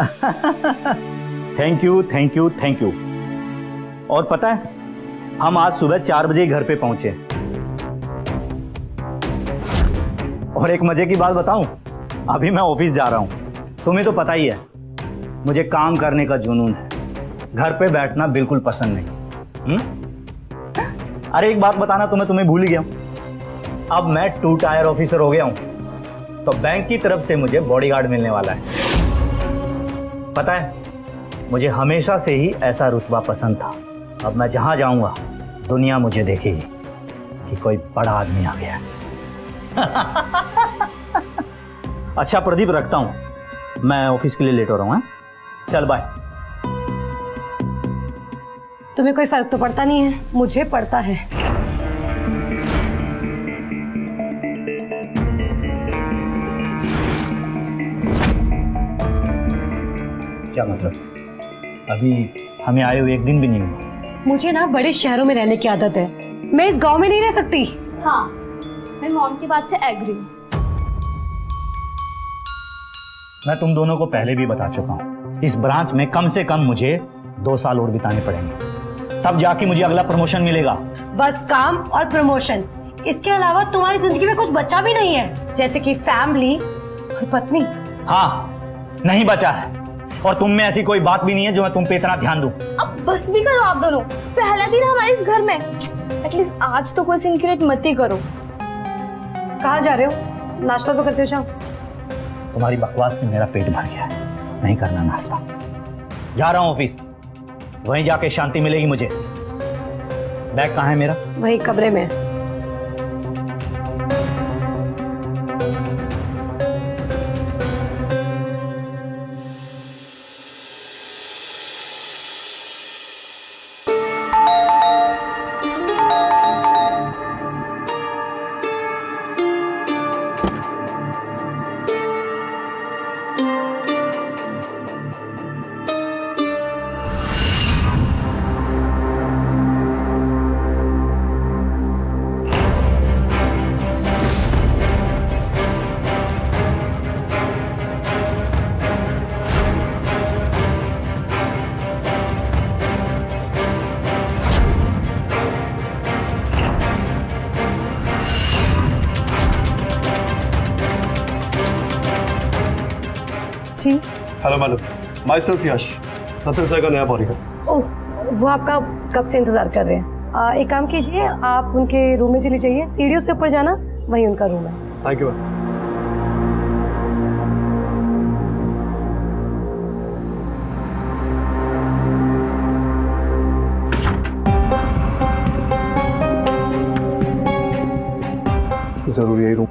Thank you thank you thank you. और पता है, हम आज सुबह 4 बजे घर पे पहुंचे। और एक मजे की बात बताऊं, अभी मैं ऑफिस जा रहा हूं। तुम्हें तो पता ही है, मुझे काम करने का जुनून है, घर पे बैठना बिल्कुल पसंद नहीं। अरे एक बात बताना तुम्हें भूल ही गया हूं। अब मैं 2 टायर ऑफिसर हो गया हूं, तो बैंक की तरफ से मुझे बॉडीगार्ड मिलने वाला है। पता है, मुझे हमेशा से ही ऐसा रुतबा पसंद था। अब मैं जहां जाऊंगा दुनिया मुझे देखेगी कि कोई बड़ा आदमी आ गया है। अच्छा प्रदीप, रखता हूं, मैं ऑफिस के लिए लेट हो रहा हूं। चल बाय। तुम्हें कोई फर्क तो पड़ता नहीं है, मुझे पड़ता है। क्या मतलब? अभी हमें आए हुए 1 दिन भी नहीं हुआ। मुझे ना बड़े शहरों में रहने की आदत है, मैं इस गांव में नहीं रह सकती। हाँ, मैं मॉम की बात से एग्री हूँ। मैं तुम दोनों को पहले भी बता चुका हूँ, इस ब्रांच में कम से कम मुझे 2 साल और बिताने पड़ेंगे, तब जाके मुझे अगला प्रमोशन मिलेगा। बस काम और प्रमोशन, इसके अलावा तुम्हारी जिंदगी में कुछ बचा भी नहीं है, जैसे कि फैमिली और पत्नी। हाँ, नहीं बचा है, और तुम में ऐसी कोई बात भी नहीं है जो मैं तुम पे इतना ध्यान दूं। अब बस भी करो आप दोनों, पहला दिन हमारे इस घर में, एटलीस्ट आज तो कोई सीक्रेट मत ही करो। कहाँ जा रहे हो? नाश्ता तो करते हो जाओ। तुम्हारी बकवास से मेरा पेट भर गया है, नहीं करना नाश्ता। जा रहा हूँ ऑफिस, वहीं जाके शांति मिलेगी मुझे। बैग कहाँ है मेरा? वही कमरे में। जी hello madam, myself Yash, Ratan sir का नया बॉडीगार्ड। ओह, वो आपका कब से इंतजार कर रहे हैं। एक काम कीजिए, आप उनके रूम में चली जाइए, सीढ़ियों से ऊपर जाना, वही उनका रूम है। Thank you ma'am. जरूर यही रूम।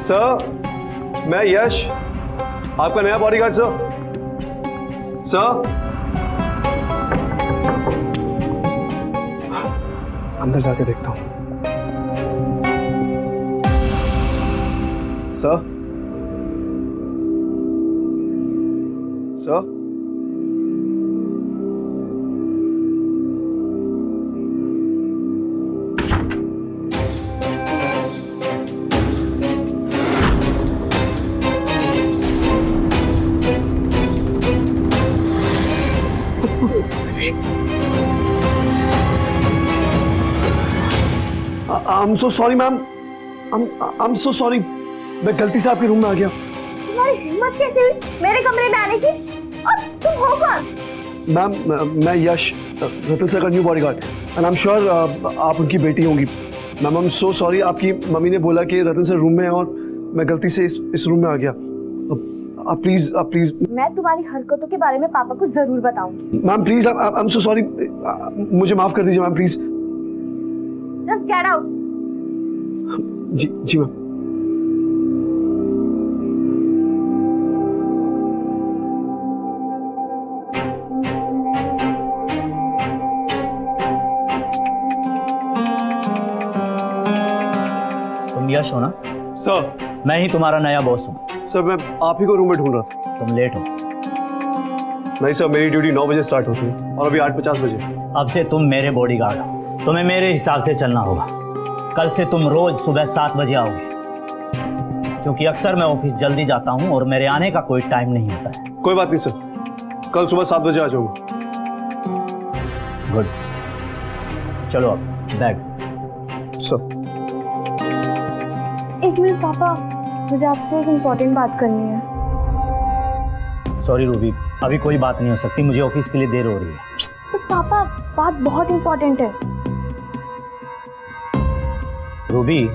सर, मैं यश, आपका नया बॉडीगार्ड सर। सर, अंदर जाके देखता हूँ। Sir, sir, I'm so sorry ma'am, I'm so sorry, मैं गलती से आपके रूम में आ गया। तुम्हारी हिम्मत कैसे हुई मेरे कमरे में आने की? और तुम हो कौन? मैम, मैं यश, रतन सर का new bodyguard, and I am sure आप उनकी बेटी होंगी। Ma'am, I am so sorry, आपकी मम्मी ने बोला कि रतन सर रूम में है और मैं गलती से इस रूम में आ गया। आप प्लीज मैं तुम्हारी हरकतों के बारे में पापा को जरूर बताऊंगी। Ma'am please, I am so sorry, मुझे माफ कर दीजिए ma'am please. Just get out. जी मैम। तुम यश हो ना? सर, मैं ही तुम्हारा नया बॉस हूँ। सर मैं आप ही को रूम में ढूंढ रहा था। तुम लेट हो। नहीं सर, मेरी ड्यूटी 9 बजे स्टार्ट होती है और अभी 8:50 बजे। अब से तुम मेरे बॉडीगार्ड हो, तुम्हें मेरे हिसाब से चलना होगा। कल से तुम रोज सुबह 7 बजे आओगे, क्योंकि अक्सर मैं ऑफिस जल्दी जाता हूँ और मेरे आने का कोई टाइम नहीं होता है। कोई बात नहीं सर, कल सुबह 7 बजे आ जाऊंगा। गुड, चलो अब बैग। सर एक मिनट पापा, मुझे आपसे एक इम्पोर्टेंट बात करनी है। सॉरी रूबी, अभी कोई बात नहीं हो सकती, मुझे ऑफिस के लिए देर हो रही है। बट पापा, बात बहुत इम्पोर्टेंट है। रूबी,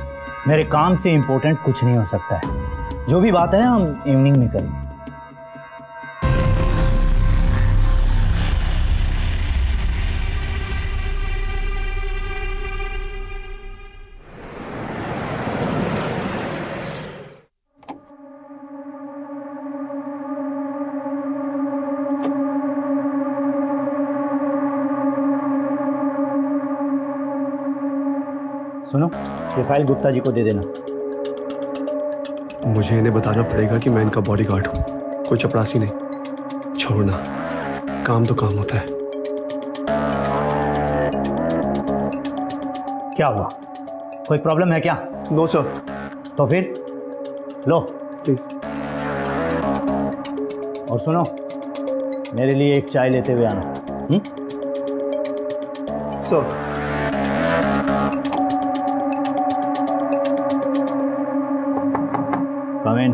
मेरे काम से इंपॉर्टेंट कुछ नहीं हो सकता है। जो भी बात है हम इवनिंग में करेंगे। सुनो, ये फाइल गुप्ता जी को दे देना। मुझे इन्हें बताना पड़ेगा कि मैं इनका बॉडीगार्ड हूँ, कोई चपरासी नहीं। छोड़ना, काम तो काम होता है। क्या हुआ, कोई प्रॉब्लम है क्या? No sir. तो फिर लो, प्लीज। और सुनो, मेरे लिए एक चाय लेते हुए आना। सर कम इन।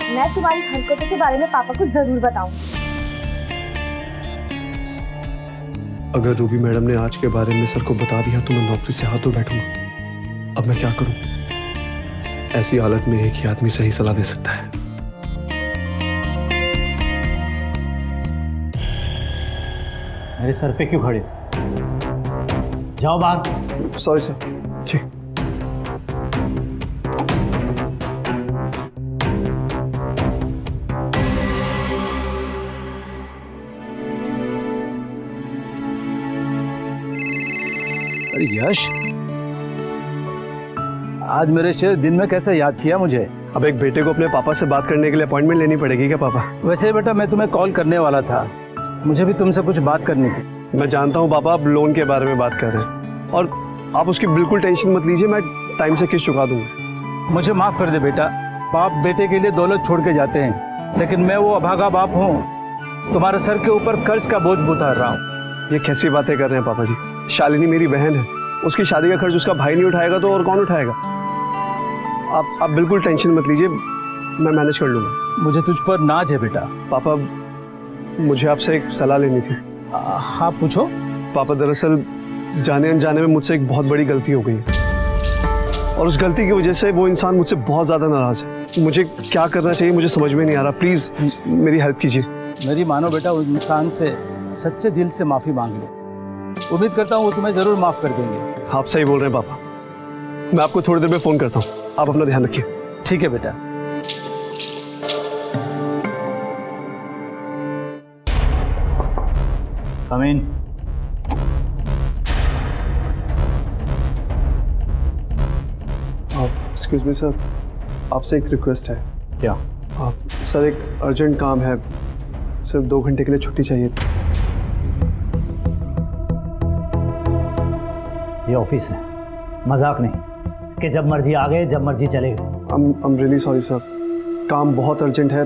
मैं तुम्हारी हरकतों के बारे में पापा को जरूर बताऊंगी। अगर रूबी मैडम ने आज के बारे में सर को बता दिया तो मैं नौकरी से हाथ धो बैठूंगा। अब मैं क्या करूं? ऐसी हालत में एक ही आदमी सही सलाह दे सकता है। मेरे सर पे क्यों खड़े हो? जाओ बाहर। Sorry sir. जी। अरे यश, आज मेरे शेर दिन में कैसे याद किया मुझे? अब एक बेटे को अपने पापा से बात करने के लिए अपॉइंटमेंट लेनी पड़ेगी क्या पापा? वैसे बेटा मैं तुम्हें कॉल करने वाला था, मुझे भी तुमसे कुछ बात करनी थी। मैं जानता हूँ पापा, आप लोन के बारे में बात कर रहे हैं और आप उसकी बिल्कुल टेंशन मत लीजिए, मैं टाइम से किस्त चुका दूंगा। मुझे माफ कर दे बेटा, बाप बेटे के लिए दौलत छोड़ के जाते हैं, लेकिन मैं वो अभागा बाप हूँ, तुम्हारे सर के ऊपर कर्ज का बोझ उतार रहा हूँ। ये कैसी बातें कर रहे हैं पापा जी? शालिनी मेरी बहन है, उसकी शादी का खर्च उसका भाई नहीं उठाएगा तो और कौन उठाएगा? आप बिल्कुल टेंशन मत लीजिए, मैं मैनेज कर लूँगा। मुझे तुझ पर नाज है बेटा। पापा, मुझे आपसे एक सलाह लेनी थी। हाँ पूछो। पापा, दरअसल जाने अनजाने में मुझसे एक बहुत बड़ी गलती हो गई है और उस गलती की वजह से वो इंसान मुझसे बहुत ज़्यादा नाराज़ है। मुझे क्या करना चाहिए मुझे समझ में नहीं आ रहा, प्लीज़ मेरी हेल्प कीजिए। मेरी मानो बेटा, उस इंसान से सच्चे दिल से माफ़ी मांग लो, उम्मीद करता हूँ वो तुम्हें ज़रूर माफ़ कर देंगे। आप सही बोल रहे हैं पापा, मैं आपको थोड़ी देर में फ़ोन करता हूँ, आप अपना ध्यान रखिए। ठीक है बेटा। कम इन। एक्सक्यूज मी सर, आपसे एक रिक्वेस्ट है। क्या? सर एक अर्जेंट काम है, सिर्फ 2 घंटे के लिए छुट्टी चाहिए। ये ऑफिस है, मजाक नहीं कि जब मर्जी आ गए जब मर्जी चले गए। I'm really sorry सर, काम बहुत अर्जेंट है,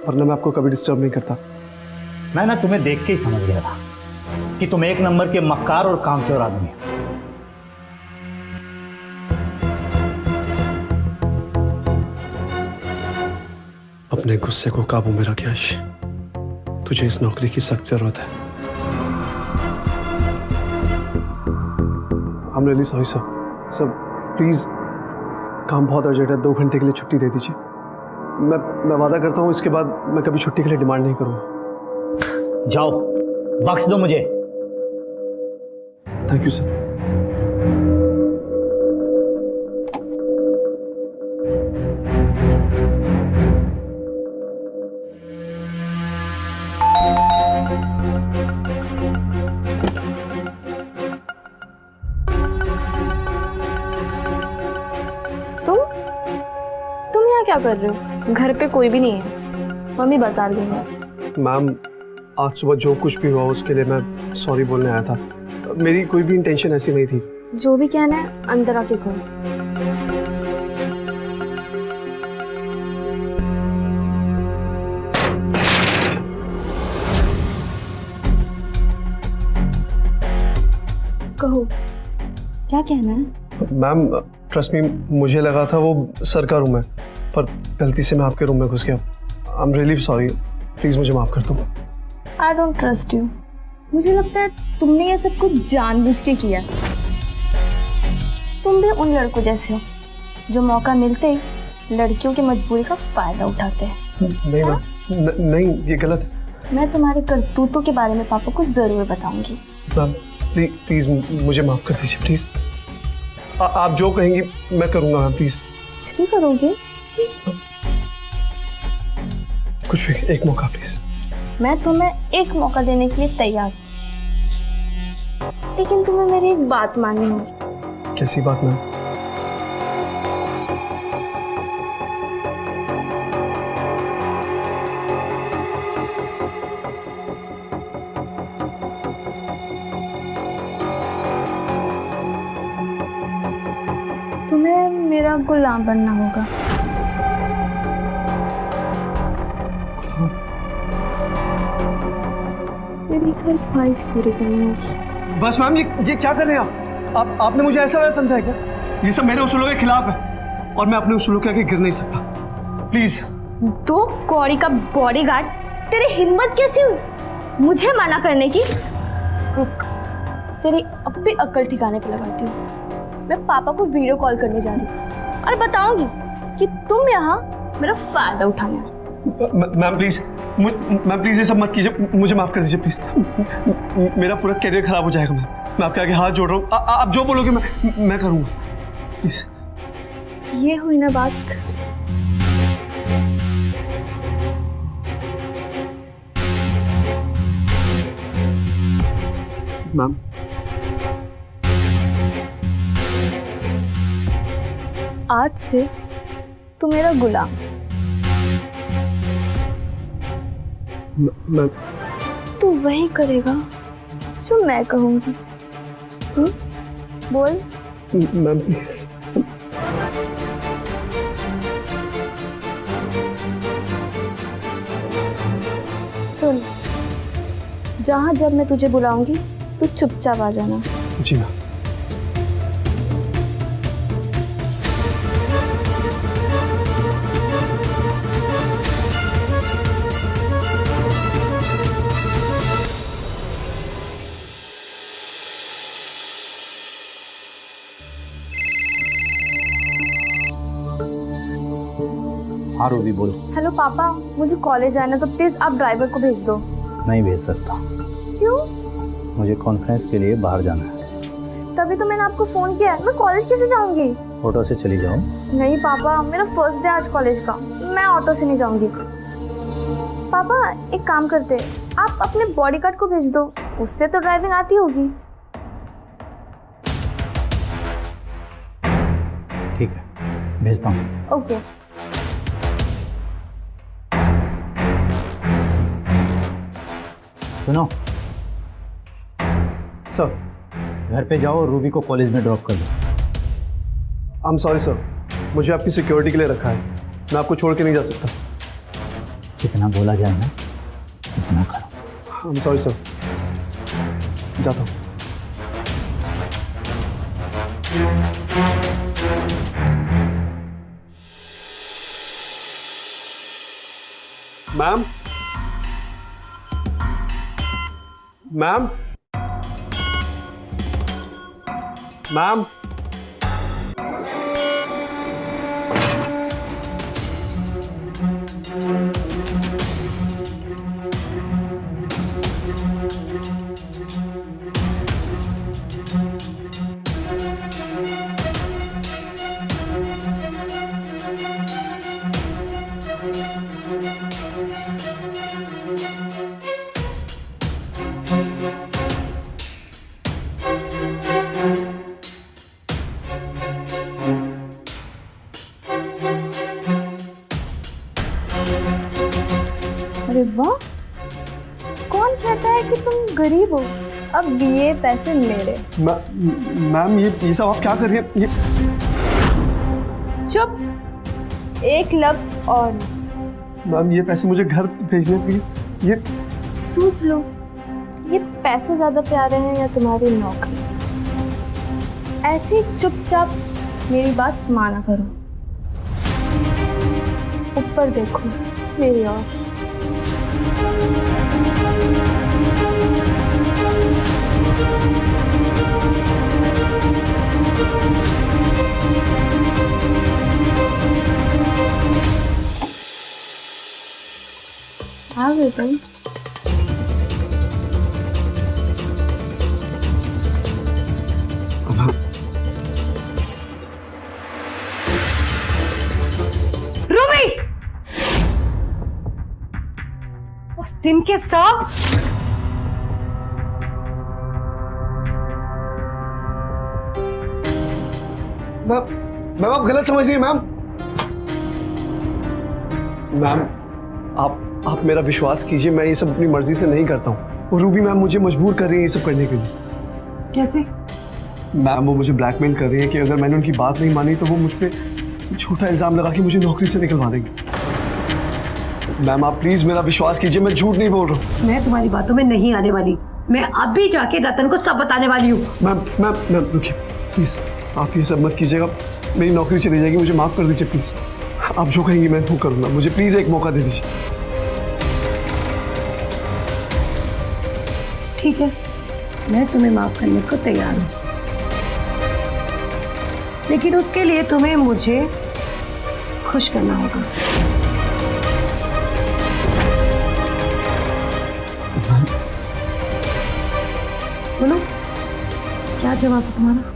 वरना मैं आपको कभी डिस्टर्ब नहीं करता। मैं ना तुम्हें देख के ही समझ गया था कि तुम एक नंबर के मक्कार और कामचोर आदमी हो। अपने गुस्से को काबू में रख यश, तुझे इस नौकरी की सख्त जरूरत है। I'm really sorry sir. Sir please, काम बहुत अर्जेंट है, 2 घंटे के लिए छुट्टी दे दीजिए। मैं वादा करता हूँ इसके बाद मैं कभी छुट्टी के लिए डिमांड नहीं करूँगा। जाओ, बख्श दो मुझे। Thank you sir. तुम यहाँ क्या कर रहे हो? घर पे कोई भी नहीं है, मम्मी बाजार गई है। मैम आज सुबह जो कुछ भी हुआ उसके लिए मैं सॉरी बोलने आया था। मेरी कोई भी इंटेंशन ऐसी नहीं थी। जो भी कहना है अंदर आके करो। कहो, क्या कहना है? मैम ट्रस्ट मी, मुझे लगा था वो सर का रूम है, पर गलती से मैं आपके रूम में घुस गया। I am really sorry, please मुझे माफ़ कर दो। I don't trust you. मुझे लगता है तुमने ये सब कुछ जानबूझ के किया। तुम भी उन लड़कों जैसे हो जो मौका मिलते ही लड़कियों की मजबूरी का फायदा उठाते हैं। नहीं मैम, नहीं, ये गलत है। मैं तुम्हारे करतूतों के बारे में पापा को जरूर बताऊंगी। मैम प्लीज़ मुझे माफ़ कर दीजिए प्लीज़। आप जो कहेंगी मैं करूँगा मैम, प्लीज़। कुछ भी करोगे? कुछ भी, एक मौका प्लीज़। मैं तुम्हें एक मौका देने के लिए तैयार हूँ, लेकिन तुम्हें मेरी एक बात माननी होगी। कैसी बात मैम? तुम्हें मेरा गुलाम बनना होगा। मेरी हर ख्वाहिश पूरी करनी होगी। बस मैम, ये क्या कर रहे हैं आप? आपने मुझे ऐसा वैसा समझा है क्या? ये सब मेरे उसूलों के खिलाफ है और मैं अपने उसूलों के आगे गिर नहीं सकता। प्लीज। दो कौड़ी का बॉडीगार्ड, तेरी हिम्मत कैसी हुई मुझे मना करने की? रुक, तेरी अपनी अक्ल ठिकाने पे लगाती हूँ। मैं पापा को वीडियो कॉल करने जा रही हूँ और बताऊंगी कि तुम यहाँ मेरा फायदा उठाना है। मैम प्लीज, मैम प्लीज ये सब मत कीजिए, मुझे माफ कर दीजिए प्लीज। मेरा पूरा करियर खराब हो जाएगा। मैं आपके आगे हाथ जोड़ रहा हूँ। आप जो बोलोगे मैं करूँगा, प्लीज। ये हुई ना बात। मैम आज से तू मेरा गुलाम। मैम तू वही करेगा जो मैं कहूंगी। बोल। Ma'am please. सुन, जहां जब मैं तुझे बुलाऊंगी तू चुपचाप आ जाना। जी मैम। हाँ रूबी बोल। हेलो पापा, मुझे कॉलेज जाना, तो प्लीज आप ड्राइवर को भेज दो। नहीं भेज सकता, क्यों? मुझे कॉन्फ्रेंस के लिए बाहर जाना है। तभी तो मैंने आपको फोन किया है। मैं कॉलेज कैसे जाऊंगी? ऑटो से चली जाओ। नहीं पापा, मेरा फर्स्ट डे आज कॉलेज का, मैं ऑटो से नहीं जाऊंगी। पापा एक काम करते, आप अपने बॉडीगार्ड को भेज दो, उससे तो ड्राइविंग आती होगी। ठीक है, भेजता हूँ। ओके। सुनो सर, घर पे जाओ और रूबी को कॉलेज में ड्रॉप कर दो। आई एम सॉरी सर, मुझे आपकी सिक्योरिटी के लिए रखा है, मैं आपको छोड़ के नहीं जा सकता। जितना बोला जाए ना उतना करो। आई एम सॉरी सर, जाता हूँ। मैम, मैम, मैम, अरे वाह, कौन कहता है कि तुम गरीब हो? अब ये पैसे मेरे। मैम ये सब आप क्या कर रही हैं? ये चुप, एक लफ्ज और नहीं। मैम ये पैसे मुझे घर भेजने प्लीज। ये सोच लो, ये पैसे ज्यादा प्यारे हैं या तुम्हारी नौकरी? ऐसे ही चुपचाप मेरी बात माना करो। ऊपर देखो मेरी ओर। आ गए तुम? रूबी, उस दिन के सब मैम आप गलत समझ रही हैं मैम। मैम आप मेरा विश्वास कीजिए, मैं ये सब अपनी मर्जी से नहीं करता हूँ। वो रूबी मैम मुझे मजबूर कर रही है ये सब करने के लिए। कैसे? मैम वो मुझे ब्लैकमेल कर रही है कि अगर मैंने उनकी बात नहीं मानी तो वो मुझ पे झूठा इल्जाम लगा के मुझे नौकरी से निकलवा देंगे। मैम आप प्लीज मेरा विश्वास कीजिए, मैं झूठ नहीं बोल रहा हूँ। मैं तुम्हारी बातों में नहीं आने वाली। मैं अभी जाके रतन को सब बताने वाली हूँ। मैम रुकिए प्लीज, आप ये सब मत कीजिएगा। मेरी नौकरी चली जाएगी, मुझे माफ कर दीजिए प्लीज। आप जो कहेंगी मैं वो करूँगा, मुझे प्लीज एक मौका दे दीजिए। ठीक है, मैं तुम्हें माफ करने को तैयार हूँ, लेकिन उसके लिए तुम्हें मुझे खुश करना होगा। बोलो, क्या जवाब है तुम्हारा?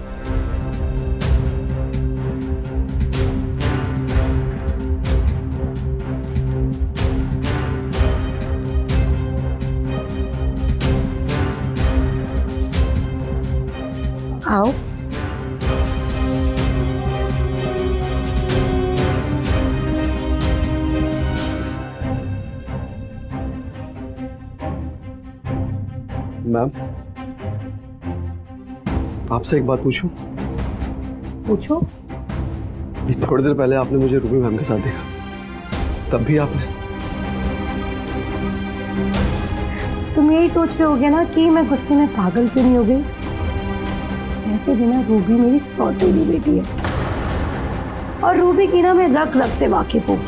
आओ। मैम आपसे एक बात पूछूं? पूछो। अभी थोड़ी देर पहले आपने मुझे रूबी मैम के साथ देखा, तब भी आपने तुम यही सोच रहे होगे ना कि मैं गुस्से में पागल क्यों नहीं हो गई? ऐसे भी ना रूबी मेरी सौतेली बेटी है, और रूबी की ना मैं रग रग से वाकिफ हूँ।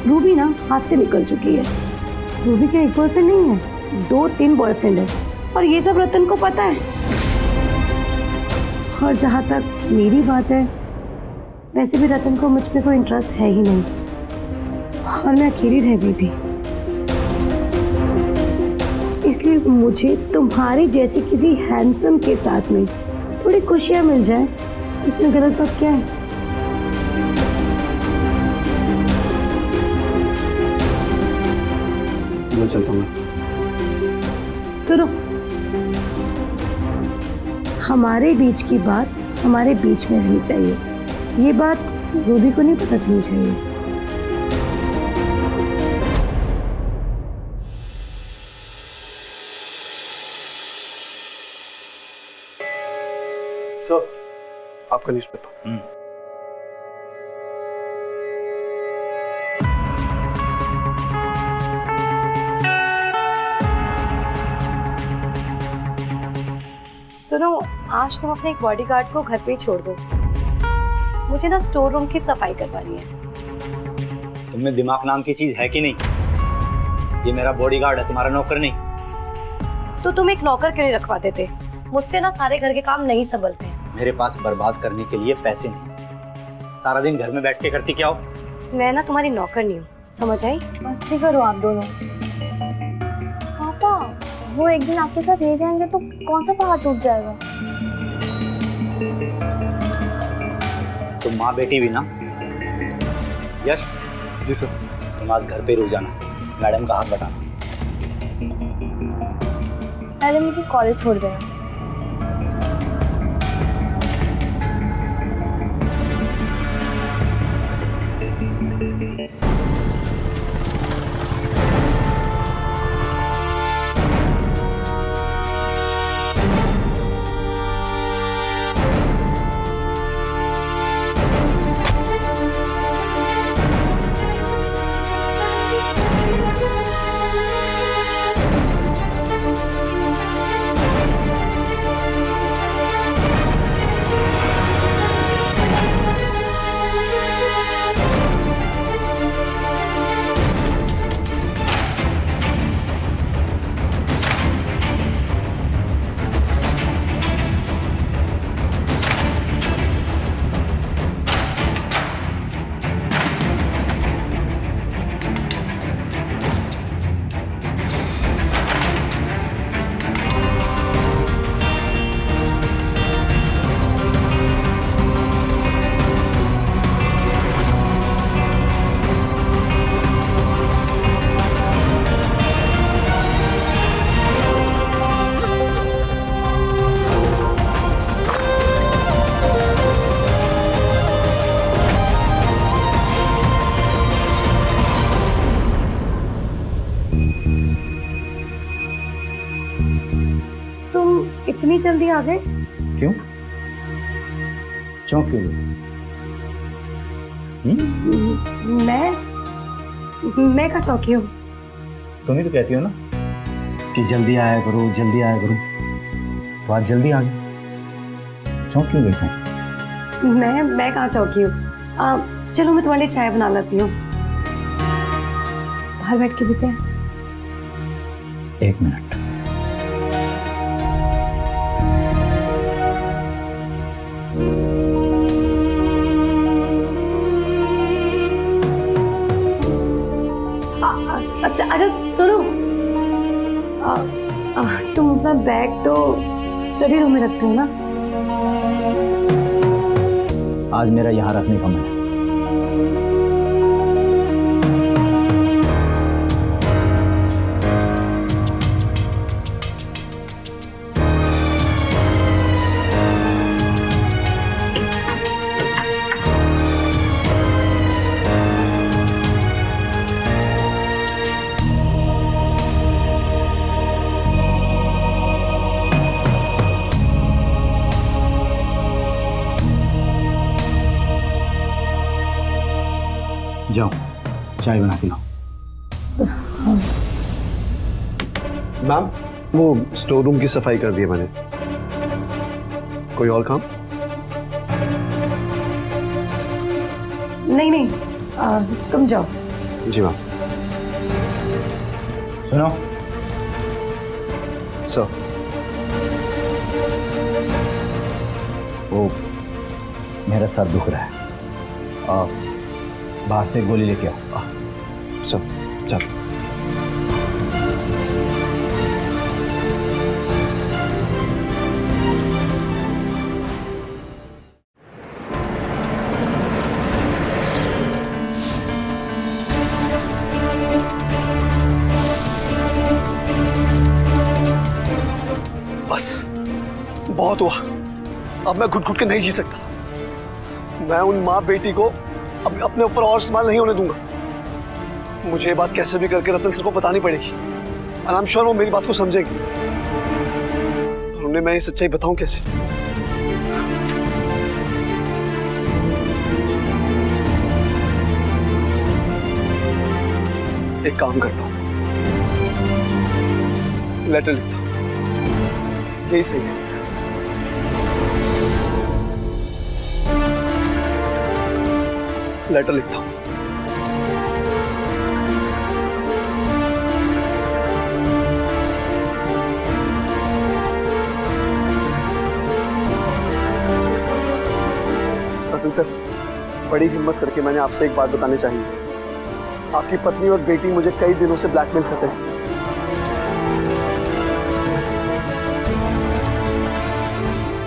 रूबी ना हाथ से निकल चुकी है। रूबी का एक बॉयफ्रेंड नहीं है, 2-3 बॉयफ्रेंड है, और ये सब रतन को पता है। और जहाँ तक मेरी बात है, वैसे भी रतन को मुझ पे कोई इंटरेस्ट है ही नहीं, और मैं अकेली रह गई थी। इसलिए मुझे तुम्हारी जैसे किसी हैंडसम के साथ में थोड़ी खुशियां मिल जाए, इसमें गलत बात क्या है? मैं चलता हूँ। सुनो, हमारे बीच की बात हमारे बीच में रहनी चाहिए। ये बात रूबी को नहीं पता चलनी चाहिए। सर आपका न्यूज़पेपर। सुनो, आज तुम अपने एक बॉडीगार्ड को घर पे ही छोड़ दो। मुझे ना स्टोर रूम की सफाई करवानी है। तुम में दिमाग नाम की चीज है कि नहीं? ये मेरा बॉडीगार्ड है, तुम्हारा नौकर नहीं। तो तुम एक नौकर क्यों नहीं रखवा देते? मुझसे ना सारे घर के काम नहीं संभलते हैं। मेरे पास बर्बाद करने के लिए पैसे नहीं। सारा दिन घर में बैठ के करती क्या हो? मैं ना तुम्हारी नौकर नहीं हूँ, समझ आई? मस्ती करो आप दोनों। पापा, वो एक दिन आपके साथ रह जाएंगे तो कौन सा पहाड़ टूट जाएगा? तुम माँ बेटी भी ना। यश। जी सर। तुम आज घर पे रुक जाना, मैडम का हाथ बटाना। पहले मुझे कॉलेज छोड़ देना। जल्दी आ गए? क्यों? चौंक क्यों गई? मैं का चौकी हूँ? तुम ही तो कहती हो ना कि जल्दी आया करो, जल्दी आया करो। तो आज जल्दी आ गई, चौंक क्यों गई तुम? मैं कहाँ चौकी हूँ? चलो मैं तुम्हारे लिए चाय बना लाती हूँ, बाहर बैठ के पीते हैं। एक मिनट। अच्छा अच्छा सुनो, तुम अपना बैग तो स्टडी रूम में रखते हो ना? आज मेरा यहाँ रखने का मन है। जाओ चाय बना के लाओ। मैम, वो स्टोर रूम की सफाई कर दी है मैंने। कोई और काम? नहीं नहीं, तुम जाओ। जी मैम। सुनो, सर। वो मेरा सर दुख रहा है, बाहर से गोली लेके आओ। सर चलो। बस बहुत हुआ, अब मैं घुट घुट के नहीं जी सकता। मैं उन माँ बेटी को अब अपने ऊपर और इस्तेमाल नहीं होने दूंगा। मुझे ये बात कैसे भी करके रतन सर को बतानी पड़ेगी, और आई एम श्योर वो मेरी बात को समझेगी। पर उन्हें मैं ये सच्चाई बताऊं कैसे? एक काम करता हूं, लेटर लिखता हूं, यही सही है। लेटर लिखता हूं। रतन सर, बड़ी हिम्मत करके मैंने आपसे एक बात बतानी चाहिए। आपकी पत्नी और बेटी मुझे कई दिनों से ब्लैकमेल कर रहे हैं।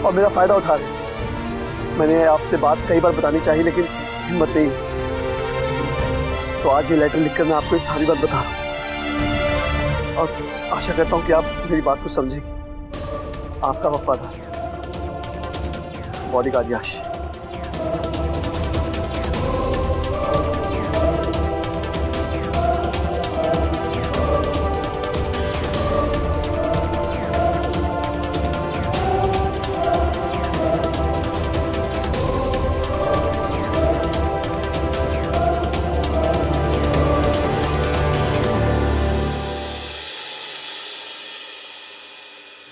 और मेरा फायदा उठा रहे हैं। मैंने आपसे बात कई बार बतानी चाहिए लेकिन हिम्मत नहीं। तो आज ये लेटर लिखकर मैं आपको ये सारी बात बता रहा हूँ, और आशा करता हूँ कि आप मेरी बात को समझेंगे। आपका वफादार बॉडीगार्ड यश।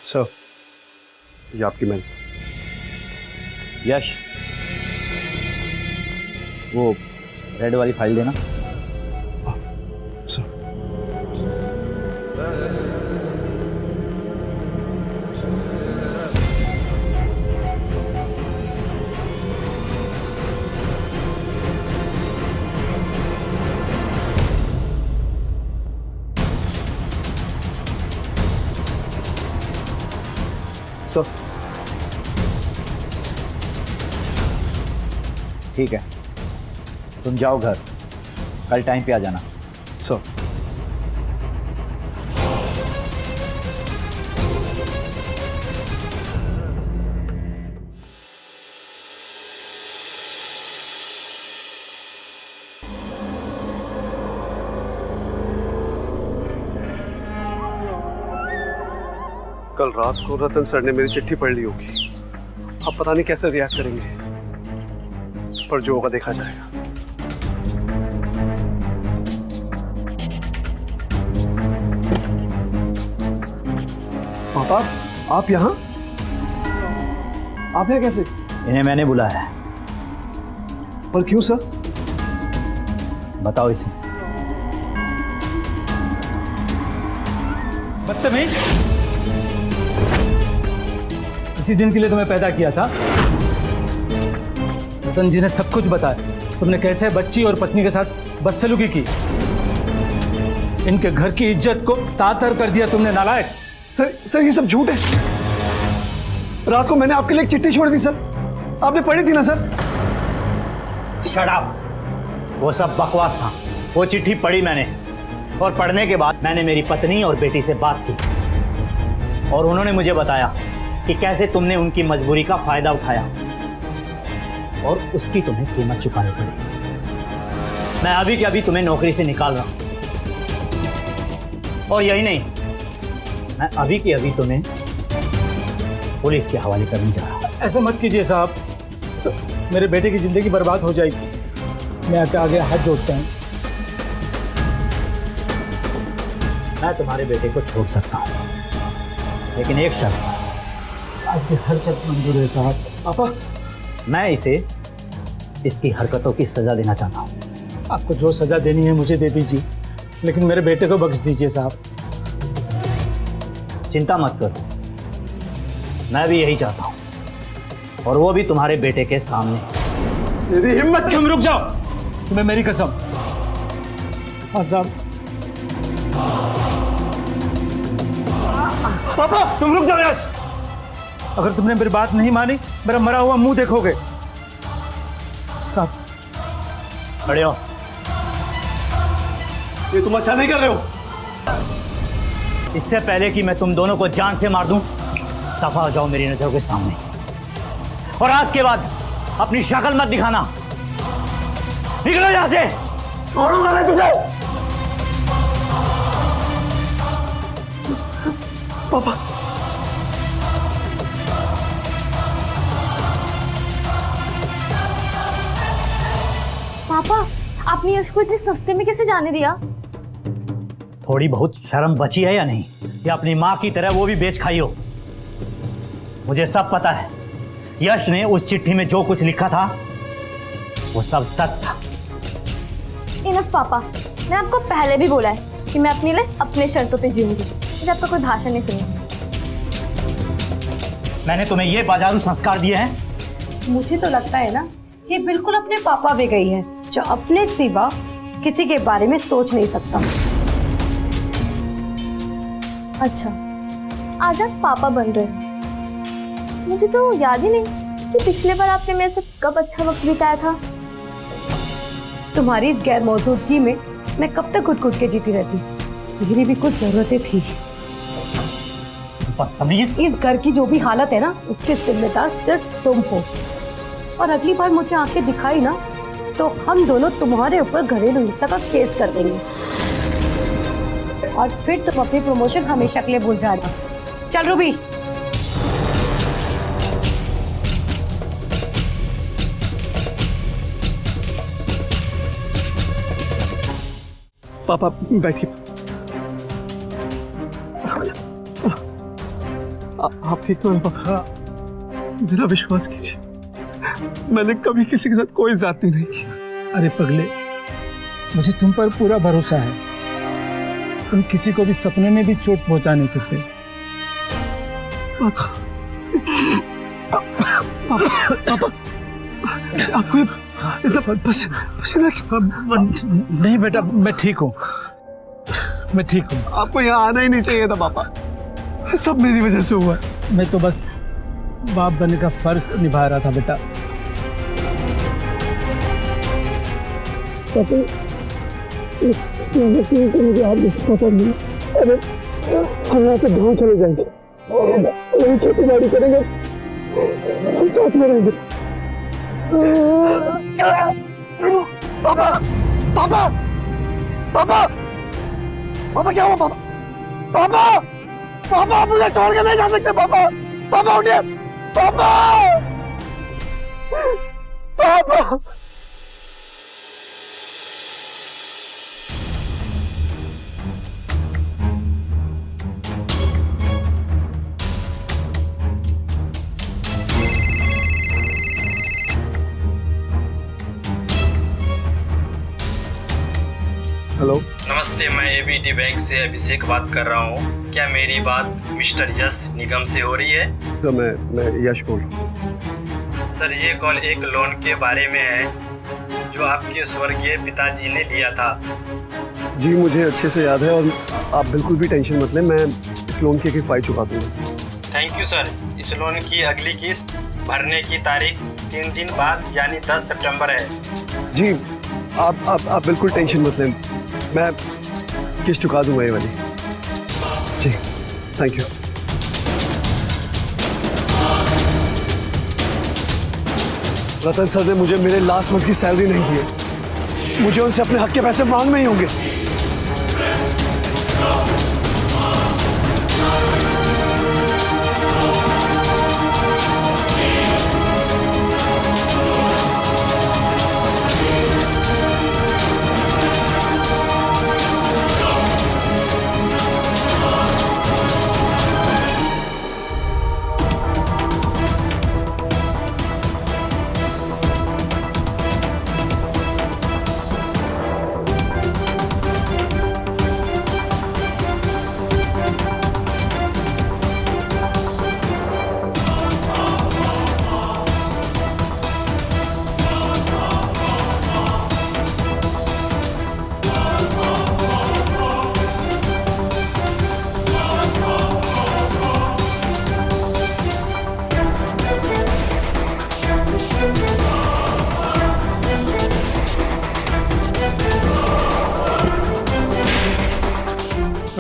सर, ये आपकी मेल। यश, वो रेड वाली फाइल देना। सर। सर। ठीक है, तुम जाओ घर, कल टाइम पे आ जाना। सर। कल रात को रतन सर ने मेरी चिट्ठी पढ़ ली होगी। अब पता नहीं कैसे रिएक्ट करेंगे, पर जो होगा देखा जाएगा। पापा, आप यहाँ कैसे? इन्हें मैंने बुलाया है। पर क्यों सर? बताओ इसे। बदतमीज, इसी दिन के लिए तुम्हें पैदा किया था। रतन जी ने सब कुछ बताया, तुमने कैसे बच्ची और पत्नी के साथ बदसलूकी की, इनके घर की इज्जत को तातर कर दिया तुमने, नालायक। सर ये सब झूठ है। रात को मैंने आपके लिए एक चिट्ठी छोड़ दी सर, आपने पढ़ी थी ना सर? शट अप, वो सब बकवास था। वो चिट्ठी पढ़ी मैंने, और पढ़ने के बाद मैंने मेरी पत्नी और बेटी से बात की, और उन्होंने मुझे बताया कि कैसे तुमने उनकी मजबूरी का फायदा उठाया और उसकी तुम्हें कीमत चुकानी पड़ी। मैं अभी के अभी तुम्हें नौकरी से निकाल रहा हूं, और यही नहीं, मैं अभी के अभी तुम्हें पुलिस के हवाले करने जा रहा हूं। ऐसा मत कीजिए साहब, मेरे बेटे की जिंदगी बर्बाद हो जाएगी। मैं आपके आगे हाथ जोड़ता हूँ। मैं तुम्हारे बेटे को छोड़ सकता हूं, लेकिन एक शर्त। आपकी हर शर्त मंजूर है साहब। पापा, मैं इसे इसकी हरकतों की सजा देना चाहता हूं। आपको जो सजा देनी है मुझे दे दीजिए, लेकिन मेरे बेटे को बख्श दीजिए साहब। चिंता मत करो, मैं भी यही चाहता हूं, और वो भी तुम्हारे बेटे के सामने। मेरी हिम्मत। तुम रुक जाओ, तुम्हें मेरी कसम। हाँ साहब। पापा, तुम रुक जाओ यश। अगर तुमने मेरी बात नहीं मानी, मेरा मरा हुआ मुंह देखोगे। साहब, खड़े हो। ये तुम अच्छा नहीं कर रहे हो। इससे पहले कि मैं तुम दोनों को जान से मार दूं, दफा हो जाओ मेरी नजरों के सामने, और आज के बाद अपनी शक्ल मत दिखाना। निकलो यहां से। छोड़ूंगा मैं तुझे। पापा, पापा, आपने यश को इतने सस्ते में कैसे जाने दिया? थोड़ी बहुत शर्म बची है या नहीं? या अपनी माँ की तरह वो भी बेच खाई हो? मुझे सब पता है। यश ने उस चिट्ठी में जो कुछ लिखा था वो सब सच था। इनफ पापा, मैं आपको पहले भी बोला है कि मैं अपनी लाइफ अपने शर्तों पे जीऊंगी। मुझे आपका कोई भाषण नहीं सुनना। मैंने तुम्हें ये बाजारू संस्कार दिए हैं? मुझे तो लगता है ना ये बिल्कुल अपने पापा पे गई है, जो अपने सिवा किसी के बारे में सोच नहीं सकता। अच्छा, आज आप पापा बन रहे हैं। मुझे तो याद ही नहीं कि पिछले बार आपने मेरे से कब अच्छा वक्त बिताया था। तुम्हारी इस गैर मौजूदगी में मैं कब तक घुट के जीती रहती। मेरी भी कुछ जरूरतें थी। बदतमीज। इस घर की जो भी हालत है ना, उसके जिम्मेदार सिर्फ तुम हो। और अगली बार मुझे आंखें दिखाई ना, तो हम दोनों तुम्हारे ऊपर घरेलू हिंसा का केस कर देंगे, और फिर तुम अपनी प्रमोशन हमेशा के लिए भूल जाना। चल रूबी। पापा बैठिए। आप ठीक तो हैं पापा? मेरा विश्वास कीजिए, मैंने कभी किसी के साथ कोई ज्यादती नहीं की। अरे पगले, मुझे तुम पर पूरा भरोसा है। तुम किसी को भी सपने में भी चोट पहुंचा नहीं सकते। पापा, आपको इतना पसीना क्यों? नहीं बेटा, मैं ठीक हूँ, मैं ठीक हूँ। आपको यहाँ आना ही नहीं चाहिए था पापा, सब मेरी वजह से हुआ। मैं तो बस बाप बनने का फर्ज निभा रहा था बेटा। हम यहाँ से गाँव चले जाएंगे, वही खेती बाड़ी करेंगे, हम साथ में रहेंगे। पापा, पापा, पापा, पापा क्या हुआ? पापा, पापा, पापा आप मुझे छोड़ के नहीं जा सकते। पापा पापा उठिए। पापा पापा हेलो। नमस्ते, मैं एबीटी बैंक से अभिषेक बात कर रहा हूँ। क्या मेरी बात मिस्टर यश निगम से हो रही है? तो मैं यश बोल रहा हूँ। सर, ये कॉल एक लोन के बारे में है जो आपके स्वर्गीय पिताजी ने लिया था। जी मुझे अच्छे से याद है और आप बिल्कुल भी टेंशन मत लें, मैं इस लोन की फाइल चुका दूँगा। Thank you sir. इस लोन की अगली किस्त भरने की तारीख 3 दिन बाद यानी 10 सितंबर है। जी आप बिल्कुल टेंशन मत लें, मैं किस्त चुका दूंगा ये वाली। जी थैंक यू। रतन सर ने मुझे मेरे लास्ट मंथ की सैलरी नहीं दी है, मुझे उनसे अपने हक के पैसे मांगने ही होंगे।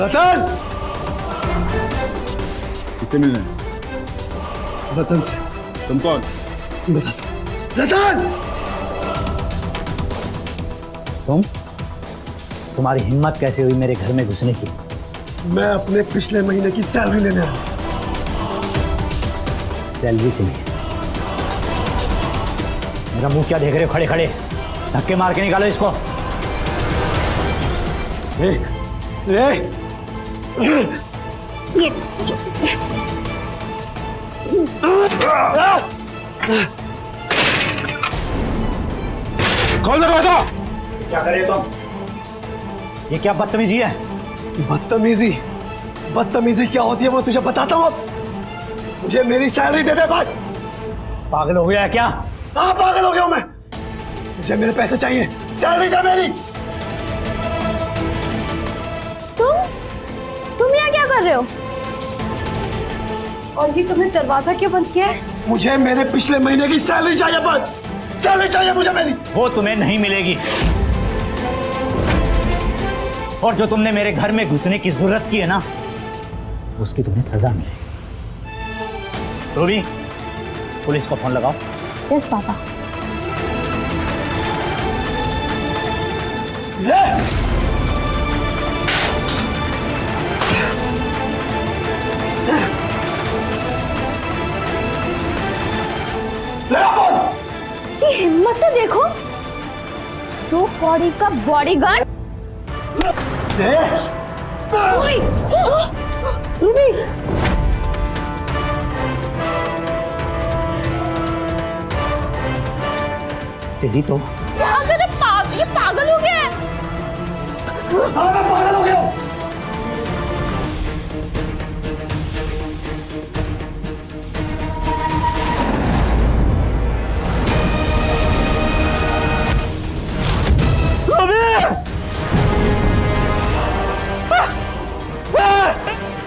रतन किससे मिलना है? रतन से। तुम कौन? रतन तुम्हारी हिम्मत कैसे हुई मेरे घर में घुसने की? मैं अपने पिछले महीने की सैलरी लेने आया। सैलरी चाहिए? मेरा मुंह क्या देख रहे हो खड़े खड़े? धक्के मार के निकालो इसको। कौन दरवाजा? क्या करे तुम? ये क्या बदतमीजी है? बदतमीजी? बदतमीजी क्या होती है वो तुझे बताता हूँ। मुझे मेरी सैलरी दे दे बस। पागल हो गया है क्या? हाँ पागल हो गया हूँ मैं। मुझे मेरे पैसे चाहिए, सैलरी दे मेरी। तुम यहाँ क्या कर रहे हो? और ये तुमने दरवाजा क्यों बंद किया है? मुझे मेरे पिछले महीने की सैलरी चाहिए बस। सैलरी चाहिए मुझे मेरी। वो तुम्हें नहीं मिलेगी, और जो तुमने मेरे घर में घुसने की जरूरत की है ना, उसकी तुम्हें सजा मिलेगी। रूबी, पुलिस को फोन लगाओ। Yes papa. ये हिम्मत तो देखो, दो कौड़ी का बॉडीगार्ड। रूबी, तेरी तो क्या कर रहे? ये पागल हो गया है। हाँ मैं पागल हो गया हूँ।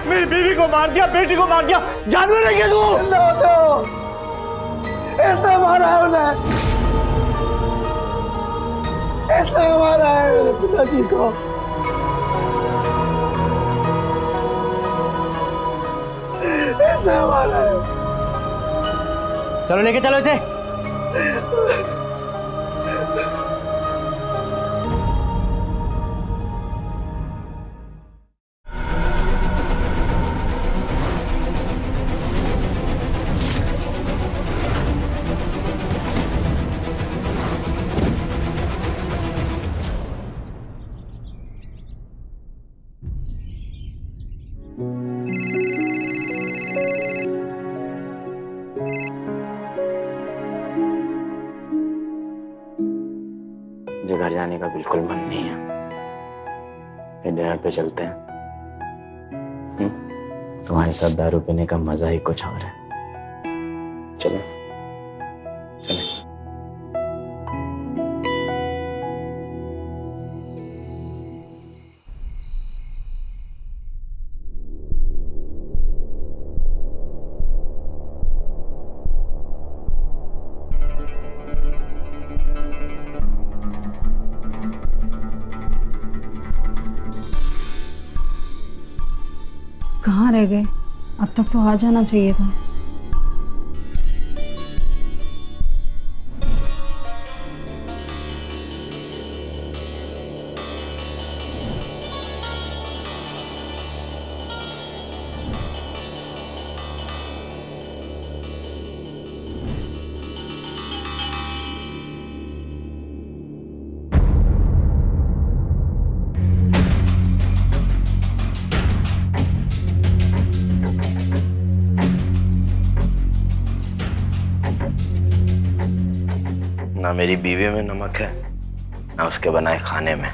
मेरी बीवी को मार दिया, बेटी को मार दिया, जानवर है क्या तू? इसने मारा है उन्हें, इसने मारा है मेरे पिताजी को। इसने मारा है। चलो लेके चलो इसे। मुझे घर जाने का बिल्कुल मन नहीं है। फिर डिनर पे चलते हैं। तुम्हारे साथ दारू पीने का मजा ही कुछ और है। चलो चलो। कहाँ रह गए? अब तक तो आ जाना चाहिए था। ना मेरी बीवी में नमक है, ना उसके बनाए खाने में।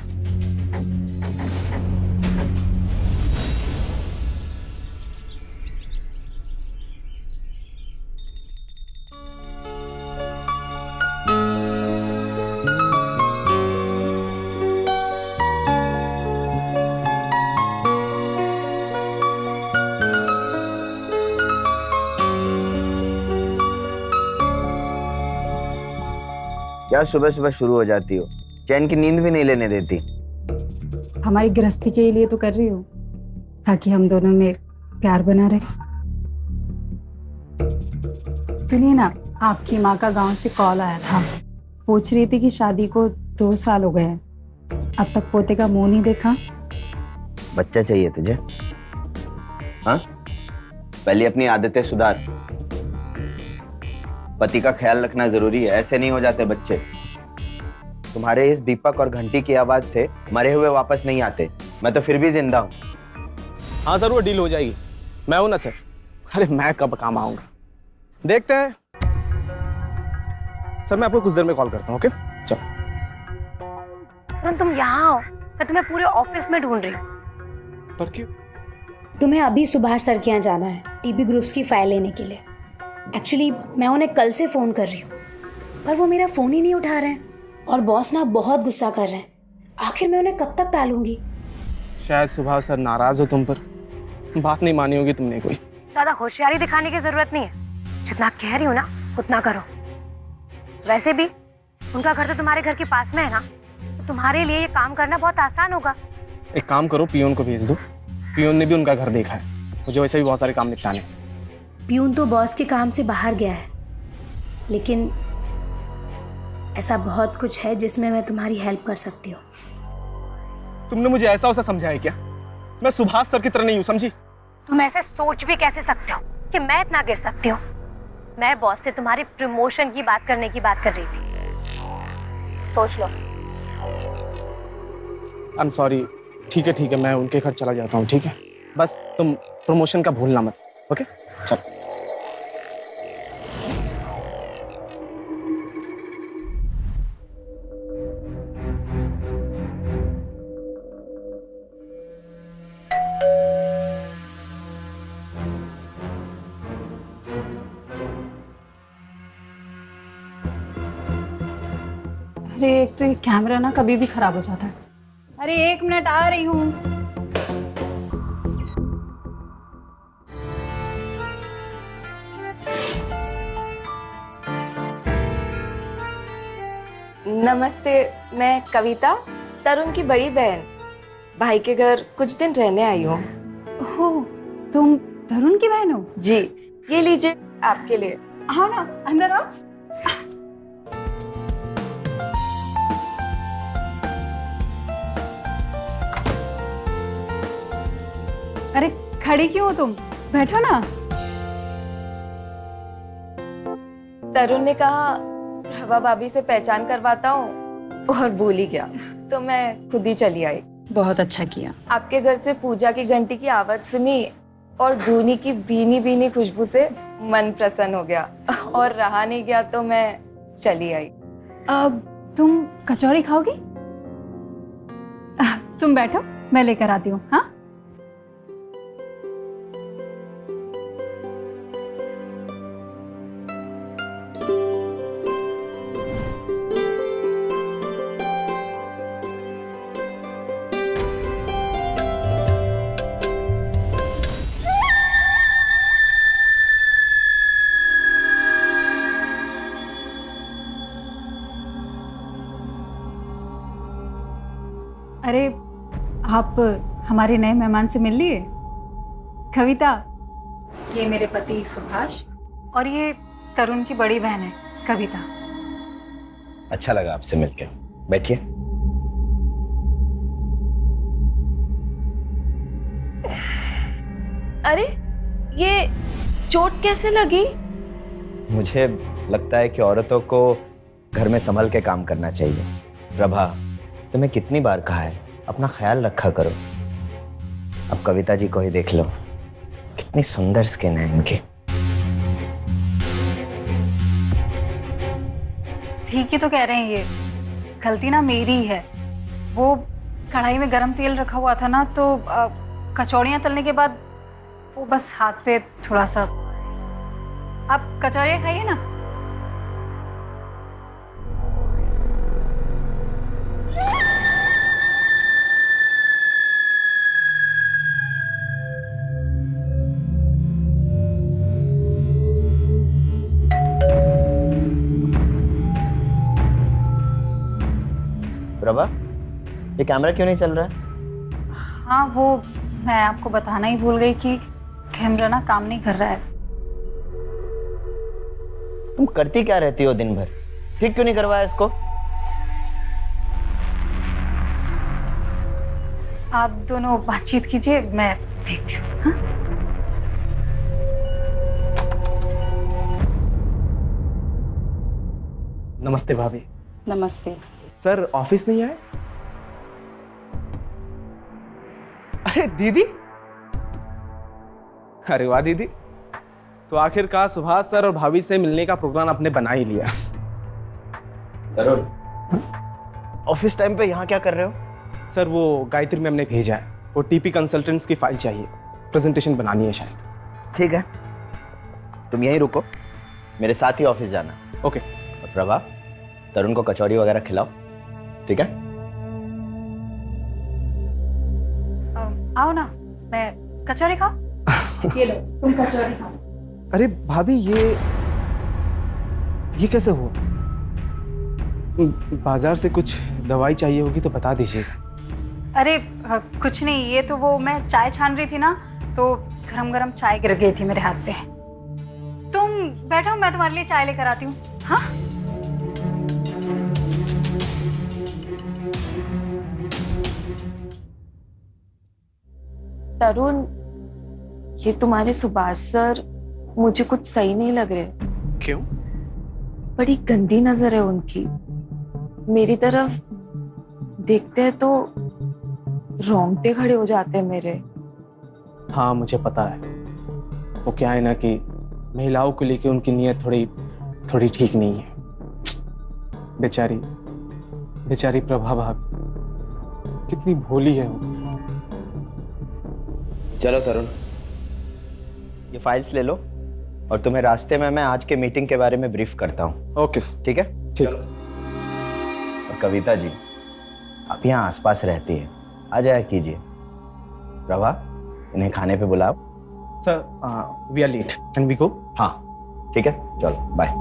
क्या सुबह सुबह शुरू हो जाती हो? चैन की नींद भी नहीं लेने देती। हमारी गृहस्थी के लिए तो कर रही हूँ, ताकि हम दोनों में प्यार बना रहे। सुनिए ना, आपकी माँ का गांव से कॉल आया था। पूछ रही थी कि शादी को 2 साल हो गए हैं, अब तक पोते का मुंह नहीं देखा। बच्चा चाहिए तुझे? हाँ, पहले अपनी आदतें सुधार। पति का ख्याल रखना जरूरी है, ऐसे नहीं हो जाते बच्चे। तुम्हारे इस दीपक और घंटी की आवाज से मरे हुए वापस नहीं आते। मैं तो फिर भी जिंदा हूँ। हाँ सर, वो डील हो जाएगी। मैं हूं ना सर। अरे मैं कब काम आऊंगा, देखते हैं सर। मैं आपको कुछ देर में कॉल करता हूँ। ओके चलो। तुम यहाँ आओ, मैं तुम्हें पूरे ऑफिस में ढूंढ रही हूँ। पर क्यों? तुम्हें अभी सुभाष सर के यहाँ जाना है टीबी ग्रुप्स की फाइल लेने के लिए। एक्चुअली मैं उन्हें कल से फ़ोन कर रही हूँ, पर वो मेरा फ़ोन ही नहीं उठा रहे हैं और बॉस ना बहुत गुस्सा कर रहे हैं। आखिर मैं उन्हें कब तक टालूंगी? शायद सुभाष सर नाराज हो तुम पर, बात नहीं मानी होगी तुमने कोई। ज़्यादा होशियारी दिखाने की ज़रूरत नहीं है, जितना कह रही हूँ ना उतना करो। वैसे भी उनका घर तो तुम्हारे घर के पास में है ना, तो तुम्हारे लिए ये काम करना बहुत आसान होगा। एक काम करो, पियून को भेज दो। पियून ने भी उनका घर देखा है, मुझे वैसे भी बहुत सारे काम निपटाने। पियून तो बॉस के काम से बाहर गया है, लेकिन ऐसा बहुत कुछ है जिसमें मैं तुम्हारी हेल्प कर सकती हूँ। तुमने मुझे ऐसा वैसा समझा है क्या? मैं सुभाष सर की तरह नहीं हूँ, समझी? तुम ऐसे सोच भी कैसे सकते हो कि मैं इतना गिर सकती हूँ? मैं बॉस से तुम्हारी प्रमोशन की बात करने की बात कर रही थी। सोच लो। I am sorry. ठीक है, मैं उनके घर चला जाता हूँ। ठीक है, बस तुम प्रमोशन का भूलना मत। ओके चलो। अरे एक तो ये कैमरा ना कभी भी खराब हो जाता है। अरे 1 मिनट, आ रही हूँ। नमस्ते, मैं कविता, तरुण की बड़ी बहन। भाई के घर कुछ दिन रहने आई हूँ। ओह, तुम तरुण की बहन हो? जी, ये लीजिए आपके लिए। आओ ना, अंदर आओ। अरे खड़ी क्यों हो तुम? बैठो ना। तरुण ने कहा प्रभा भाभी से पहचान करवाता हूँ और भूल ही गया, तो मैं खुद ही चली आई। बहुत अच्छा किया। आपके घर से पूजा की घंटी की आवाज सुनी और दूनी की भीनी भीनी खुशबू से मन प्रसन्न हो गया और रहा नहीं गया तो मैं चली आई। अब तुम कचौरी खाओगी? तुम बैठो, मैं लेकर आती हूँ। हाँ, अरे आप हमारे नए मेहमान से मिल लिए? कविता, ये मेरे पति सुभाष और ये तरुण की बड़ी बहन है कविता। अच्छा लगा आपसे मिलकर। बैठिए। अरे ये चोट कैसे लगी? मुझे लगता है कि औरतों को घर में संभल के काम करना चाहिए। प्रभा, तुम्हें कितनी बार कहा है अपना ख्याल रखा करो। अब कविता जी को ही देख लो, कितनी सुंदर स्किन है इनकी। ठीक ही तो कह रहे हैं, ये गलती ना मेरी ही है। वो कढ़ाई में गरम तेल रखा हुआ था ना, तो कचौड़ियाँ तलने के बाद वो बस हाथ पे थोड़ा सा। आप कचौड़ियाँ खाइए ना। प्रभा, ये कैमरा क्यों नहीं चल रहा है? हाँ, वो मैं आपको बताना ही भूल गई कि कैमरा ना काम नहीं कर रहा है। तुम करती क्या रहती हो दिन भर? ठीक क्यों नहीं करवाया इसको? आप दोनों बातचीत कीजिए, मैं देखती हूँ। हाँ? नमस्ते भाभी। नमस्ते। सर ऑफिस नहीं आए? अरे दीदी, अरे वाह दीदी, तो आखिरकार सुभाष सर और भाभी से मिलने का प्रोग्राम आपने बना ही लिया। तरुण, ऑफिस टाइम पे यहाँ क्या कर रहे हो? सर वो गायत्री मैम ने भेजा है, वो टीपी कंसल्टेंट्स की फाइल चाहिए, प्रेजेंटेशन बनानी है शायद। ठीक है, तुम यहीं रुको, मेरे साथ ही ऑफिस जाना। ओके। और प्रभा, तरुण को कचौड़ी वगैरह खिलाओ, ठीक है? आओ ना, मैं कचौरी खाओ। ये लो, तुम कचौरी खाओ। अरे भाभी, ये कैसे हुआ? बाजार से कुछ दवाई चाहिए होगी तो बता दीजिएगा। अरे कुछ नहीं, ये तो वो मैं चाय छान रही थी ना, तो गरम गरम चाय गिर गई थी मेरे हाथ पे। तुम बैठो, मैं तुम्हारे लिए चाय लेकर आती हूँ। हाँ, तरुण, ये तुम्हारे सुभाष सर मुझे कुछ सही नहीं लग रहे। क्यों? बड़ी गंदी नजर है उनकी। मेरी तरफ देखते हैं तो रोंगटे खड़े हो जाते हैं मेरे। हाँ मुझे पता है, वो क्या है ना कि महिलाओं को लेके उनकी नीयत थोड़ी ठीक नहीं है। बेचारी प्रभा भाभी कितनी भोली है वो। चलो तरुण, ये फाइल्स ले लो और तुम्हें रास्ते में मैं आज के मीटिंग के बारे में ब्रीफ करता हूँ। Okay sir. ठीक है? ठीक। और कविता जी, आप यहाँ आसपास रहती है, आ जाया कीजिए। प्रभा, इन्हें खाने पे बुलाओ। Sir we are late, can we go? हाँ ठीक है, चलो बाय।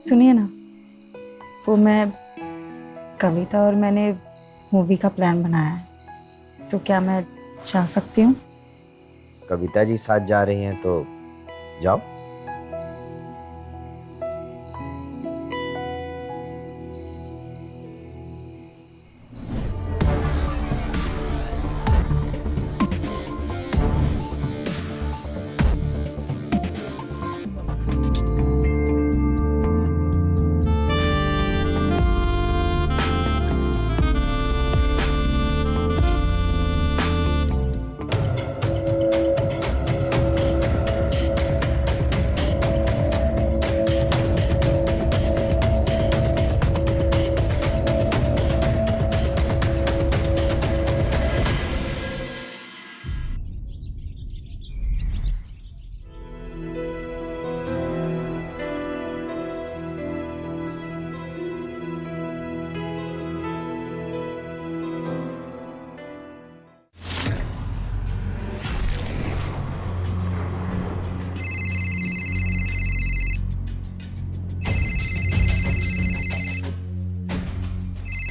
सुनिए ना, वो मैं कविता और मैंने मूवी का प्लान बनाया है, तो क्या मैं जा सकती हूँ? कविता जी साथ जा रही हैं तो जाओ।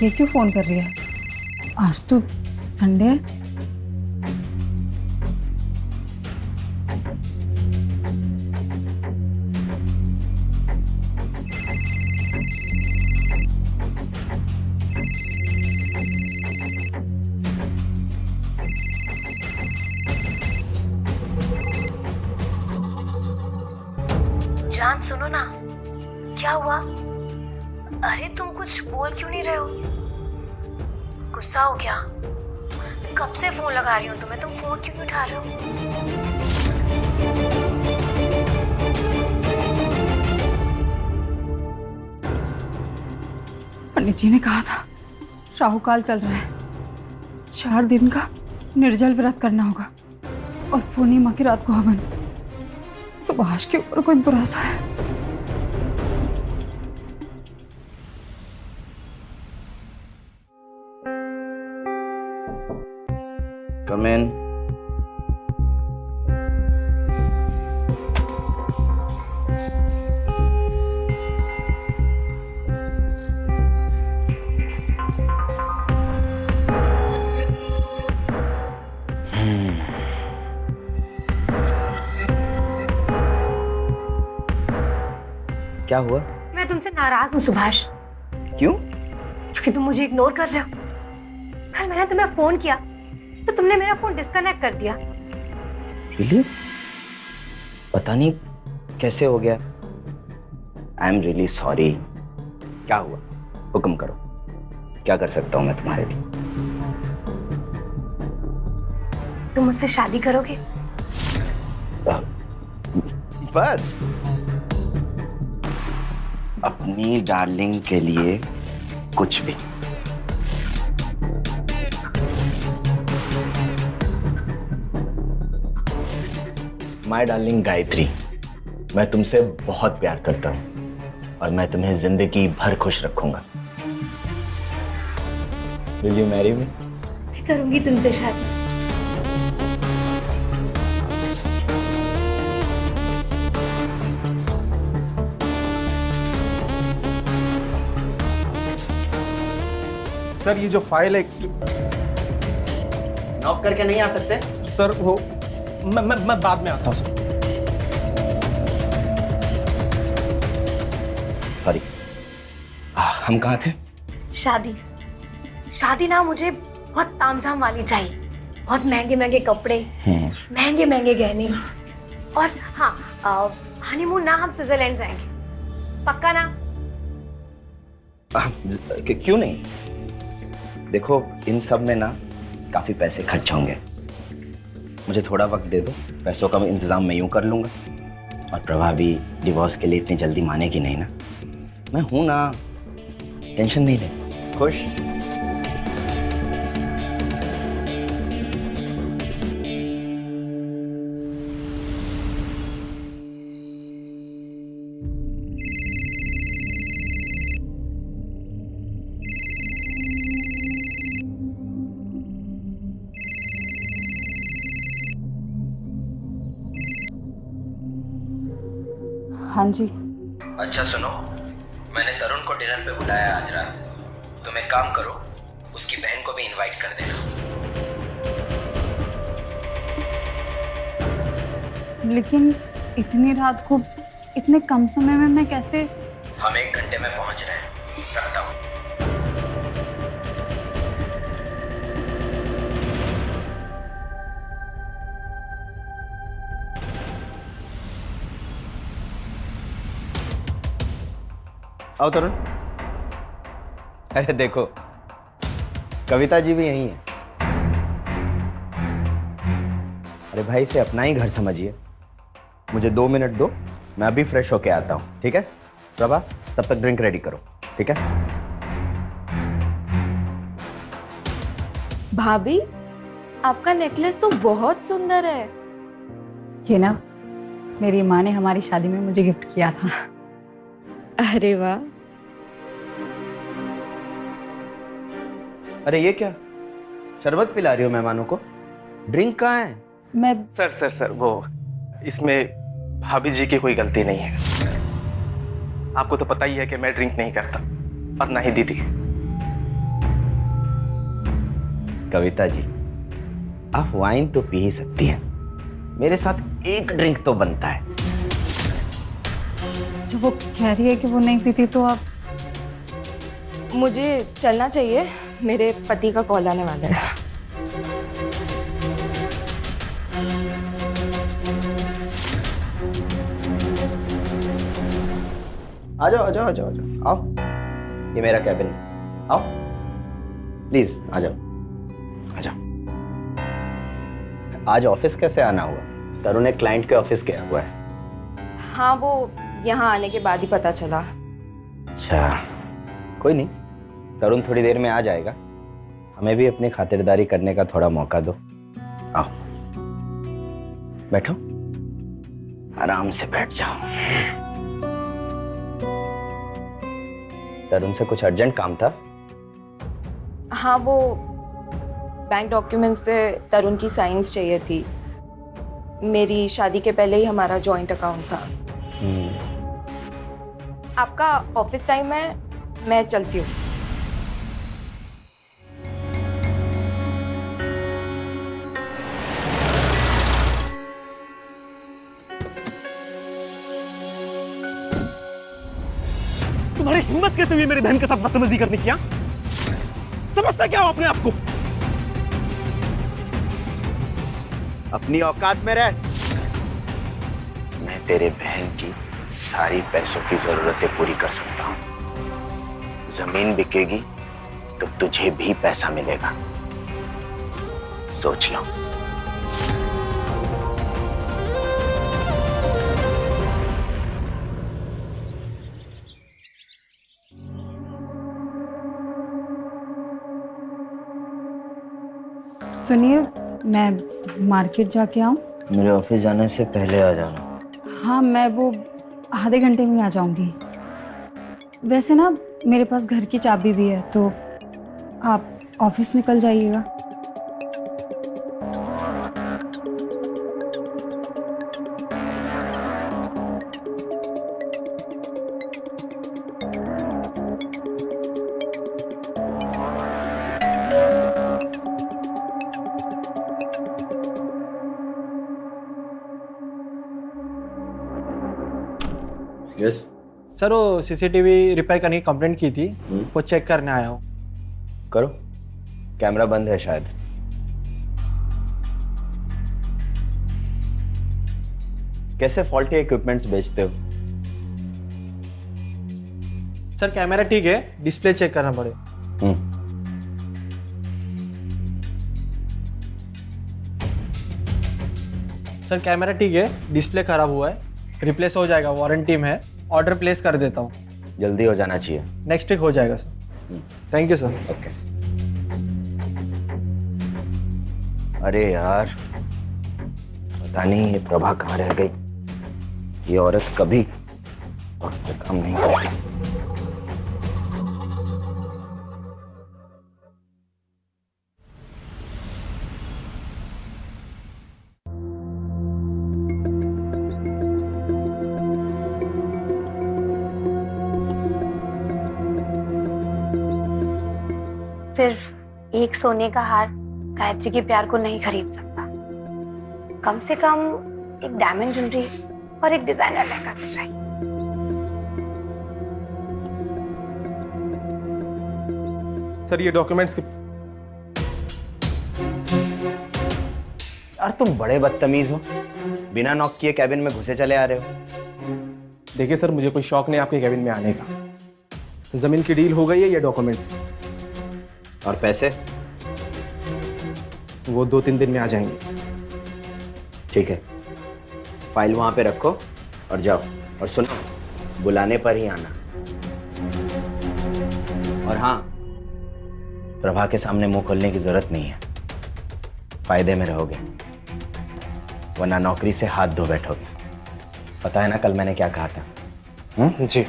ये क्यों फोन कर रही है? आज तो संडे है। जान सुनो ना, क्या हुआ? अरे तुम कुछ बोल क्यों नहीं रहे हो? गुस्सा हो क्या? मैं कब से फोन लगा रही हूँ तुम्हें, तुम फोन क्यों नहीं उठा रहे हो? पंडित जी ने कहा था राहु काल चल रहा है, 4 दिन का निर्जल व्रत करना होगा और पूर्णिमा की रात को हवन। सुभाष के ऊपर कोई बुरा सा है। Come in. क्या हुआ? मैं तुमसे नाराज हूँ सुभाष। क्यों? क्योंकि तुम मुझे इग्नोर कर रहे हो। कल मैंने तुम्हें फोन किया तो तुमने मेरा फोन डिस्कनेक्ट कर दिया। Really? पता नहीं कैसे हो गया। I am really sorry. क्या हुआ? हुक्म करो, क्या कर सकता हूँ मैं तुम्हारे लिए? तुम मुझसे शादी करोगे? बस अपनी डार्लिंग के लिए कुछ भी। माय डार्लिंग गायत्री, मैं तुमसे बहुत प्यार करता हूँ और मैं तुम्हें जिंदगी भर खुश रखूंगा। Will you marry me? मैं करूंगी तुमसे शादी। सर ये जो फाइल है, नॉक करके नहीं आ सकते? सर वो मैं बाद में आता हूँ सर। सॉरी, हम कहाँ थे? शादी। शादी ना मुझे बहुत तामझाम वाली चाहिए, बहुत महंगे महंगे कपड़े, महंगे महंगे गहने और हाँ हनीमून ना हम स्विट्जरलैंड जाएंगे, पक्का ना? क्यों नहीं? देखो इन सब में ना काफी पैसे खर्च होंगे, मुझे थोड़ा वक्त दे दो, पैसों का इंतजाम मैं यूं कर लूंगा। और प्रभा भी डिवोर्स के लिए इतनी जल्दी मानेगी नहीं ना, मैं हूं ना, टेंशन नहीं ले। खुश? हाँ जी। अच्छा सुनो, मैंने तरुण को डिनर पे बुलाया आज रात। तुम एक काम करो, उसकी बहन को भी इनवाइट कर देना। लेकिन इतनी रात को इतने कम समय में मैं कैसे? हम 1 घंटे में पहुंच रहे हैं, रखता हूँ। आओ तरुण। अरे देखो, कविता जी भी यहीं है। अरे भाई, इसे अपना ही घर समझिए। मुझे 2 मिनट दो, मैं अभी फ्रेश होके आता हूँ, ठीक है? प्रभा, तब तक ड्रिंक रेडी करो, ठीक है? भाभी, आपका नेकलेस तो बहुत सुंदर है। ये ना मेरी माँ ने हमारी शादी में मुझे गिफ्ट किया था। अरे वाह। अरे ये क्या, शरबत पिला रही हो मेहमानों को? ड्रिंक कहाँ है? मैं सर वो इसमें भाभी जी की कोई गलती नहीं है। आपको तो पता ही है कि मैं ड्रिंक नहीं करता, और ना ही दीदी। कविता जी, आप वाइन तो पी ही सकती हैं, मेरे साथ एक ड्रिंक तो बनता है। जब वो कह रही है कि वो नहीं पीती तो आप? मुझे चलना चाहिए, मेरे पति का कॉल आने वाला है। आ जाओ आ जाओ आ जाओ आ जाओ, आओ, ये मेरा कैबिन है, आओ प्लीज आ जाओ आ जाओ। आज ऑफिस कैसे आना हुआ? तरुण एक क्लाइंट के ऑफिस गया हुआ है। हाँ, वो यहाँ आने के बाद ही पता चला। अच्छा, कोई नहीं, तरुण थोड़ी देर में आ जाएगा। हमें भी अपनी खातिरदारी करने का थोड़ा मौका दो। आओ, बैठो, आराम से बैठ जाओ। तरुण से कुछ अर्जेंट काम था? हाँ, वो बैंक डॉक्यूमेंट्स पे तरुण की साइंस चाहिए थी। मेरी शादी के पहले ही हमारा जॉइंट अकाउंट था। आपका ऑफिस टाइम है, मैं चलती हूँ। तुम्हारी हिम्मत कैसे हुई मेरी बहन के साथ बदतमीजी करने की? समझता क्या हो अपने आप को? अपनी औकात में रह। मैं तेरे बहन की सारी पैसों की जरूरतें पूरी कर सकता हूं। जमीन बिकेगी तो तुझे भी पैसा मिलेगा, सोच लो। सुनिए, मैं मार्केट जाके आऊँ? मेरे ऑफिस जाने से पहले आ जाना। हाँ, मैं वो आधे घंटे में आ जाऊंगी। वैसे ना मेरे पास घर की चाबी भी है, तो आप ऑफिस निकल जाइएगा। यस सर, वो सीसीटीवी रिपेयर करने की कंप्लेंट की थी, वो चेक करने आया हूँ। करो, कैमरा बंद है शायद। कैसे फॉल्टी इक्विपमेंट्स बेचते हो? सर कैमरा ठीक है, डिस्प्ले चेक करना पड़े। सर कैमरा ठीक है, डिस्प्ले खराब हुआ है, रिप्लेस हो जाएगा, वारंटी में है। ऑर्डर प्लेस कर देता हूँ। जल्दी हो जाना चाहिए। नेक्स्ट वीक हो जाएगा sir. Thank you sir. Okay. अरे यार, पता नहीं ये प्रभा कहाँ रह गई। ये औरत कभी वक्त पे काम नहीं करती। सिर्फ एक सोने का हार गायत्री के प्यार को नहीं खरीद सकता। कम से कम एक डायमंड ज्वेलरी और एक डिजाइनर लहंगा तो चाहिए। सर ये डॉक्यूमेंट्स यार तुम बड़े बदतमीज हो, बिना नॉक किए कैबिन में घुसे चले आ रहे हो। देखिए सर, मुझे कोई शौक नहीं आपके कैबिन में आने का। जमीन की डील हो गई है, ये डॉक्यूमेंट्स और पैसे? वो 2-3 दिन में आ जाएंगे। ठीक है, फाइल वहां पे रखो और जाओ। और सुनो, बुलाने पर ही आना। और हाँ, प्रभा के सामने मुंह खोलने की जरूरत नहीं है, फायदे में रहोगे, वरना नौकरी से हाथ धो बैठोगे। पता है ना कल मैंने क्या कहा था? जी।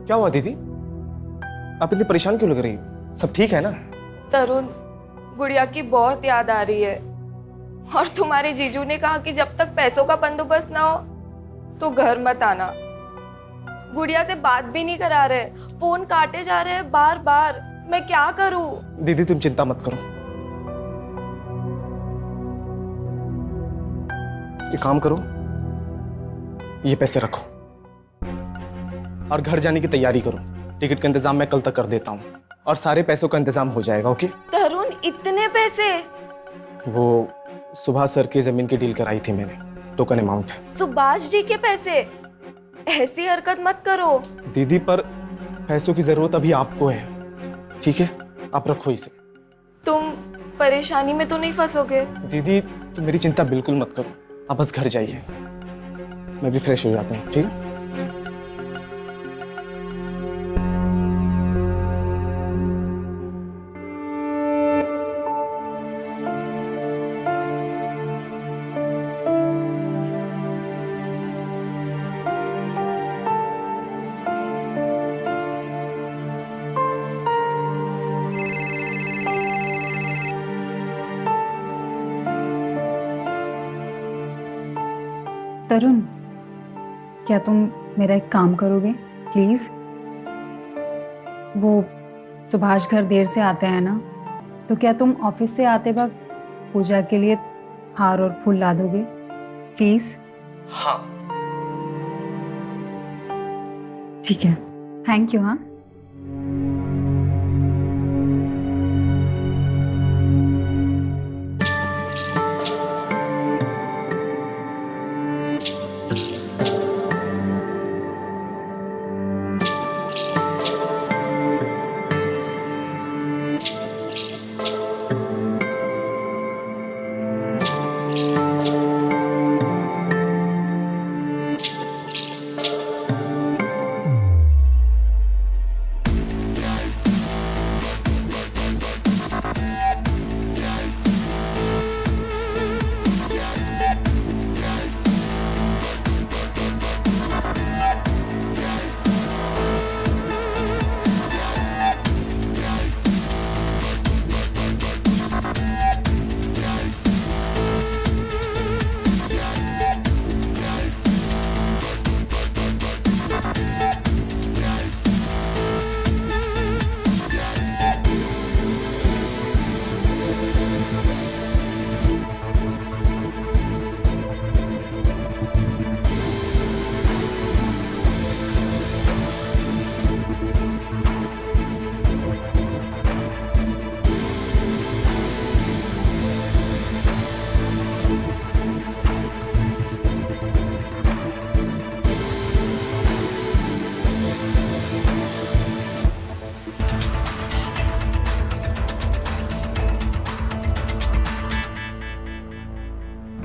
क्या हुआ दीदी? आप इतनी परेशान क्यों लग रही हो? सब ठीक है ना? तरुण, गुड़िया की बहुत याद आ रही है। और तुम्हारे जीजू ने कहा कि जब तक पैसों का बंदोबस्त ना हो तो घर मत आना। गुड़िया से बात भी नहीं करा रहे, फोन काटे जा रहे हैं बार बार। मैं क्या करूं? दीदी तुम चिंता मत करो, एक काम करो, ये पैसे रखो और घर जाने की तैयारी करो। टिकट का इंतजाम मैं कल तक कर देता हूँ और सारे पैसों का इंतजाम हो जाएगा। ओके? तरुण, इतने पैसे? वो सुभाष सर की जमीन की डील कराई थी मैंने, टोकन अमाउंट है। सुभाष जी के पैसे? ऐसी हरकत मत करो दीदी, पर पैसों की जरूरत अभी आपको है, ठीक है? आप रखो इसे। तुम परेशानी में तो नहीं फंसोगे? दीदी तुम मेरी चिंता बिल्कुल मत करो, आप बस घर जाइए, मैं भी फ्रेश हो जाता हूँ। ठीक है? तरुण, क्या तुम मेरा एक काम करोगे प्लीज? वो सुभाष घर देर से आते हैं ना, तो क्या तुम ऑफिस से आते वक्त पूजा के लिए हार और फूल ला दोगे प्लीज? हाँ ठीक है, थैंक यू। हाँ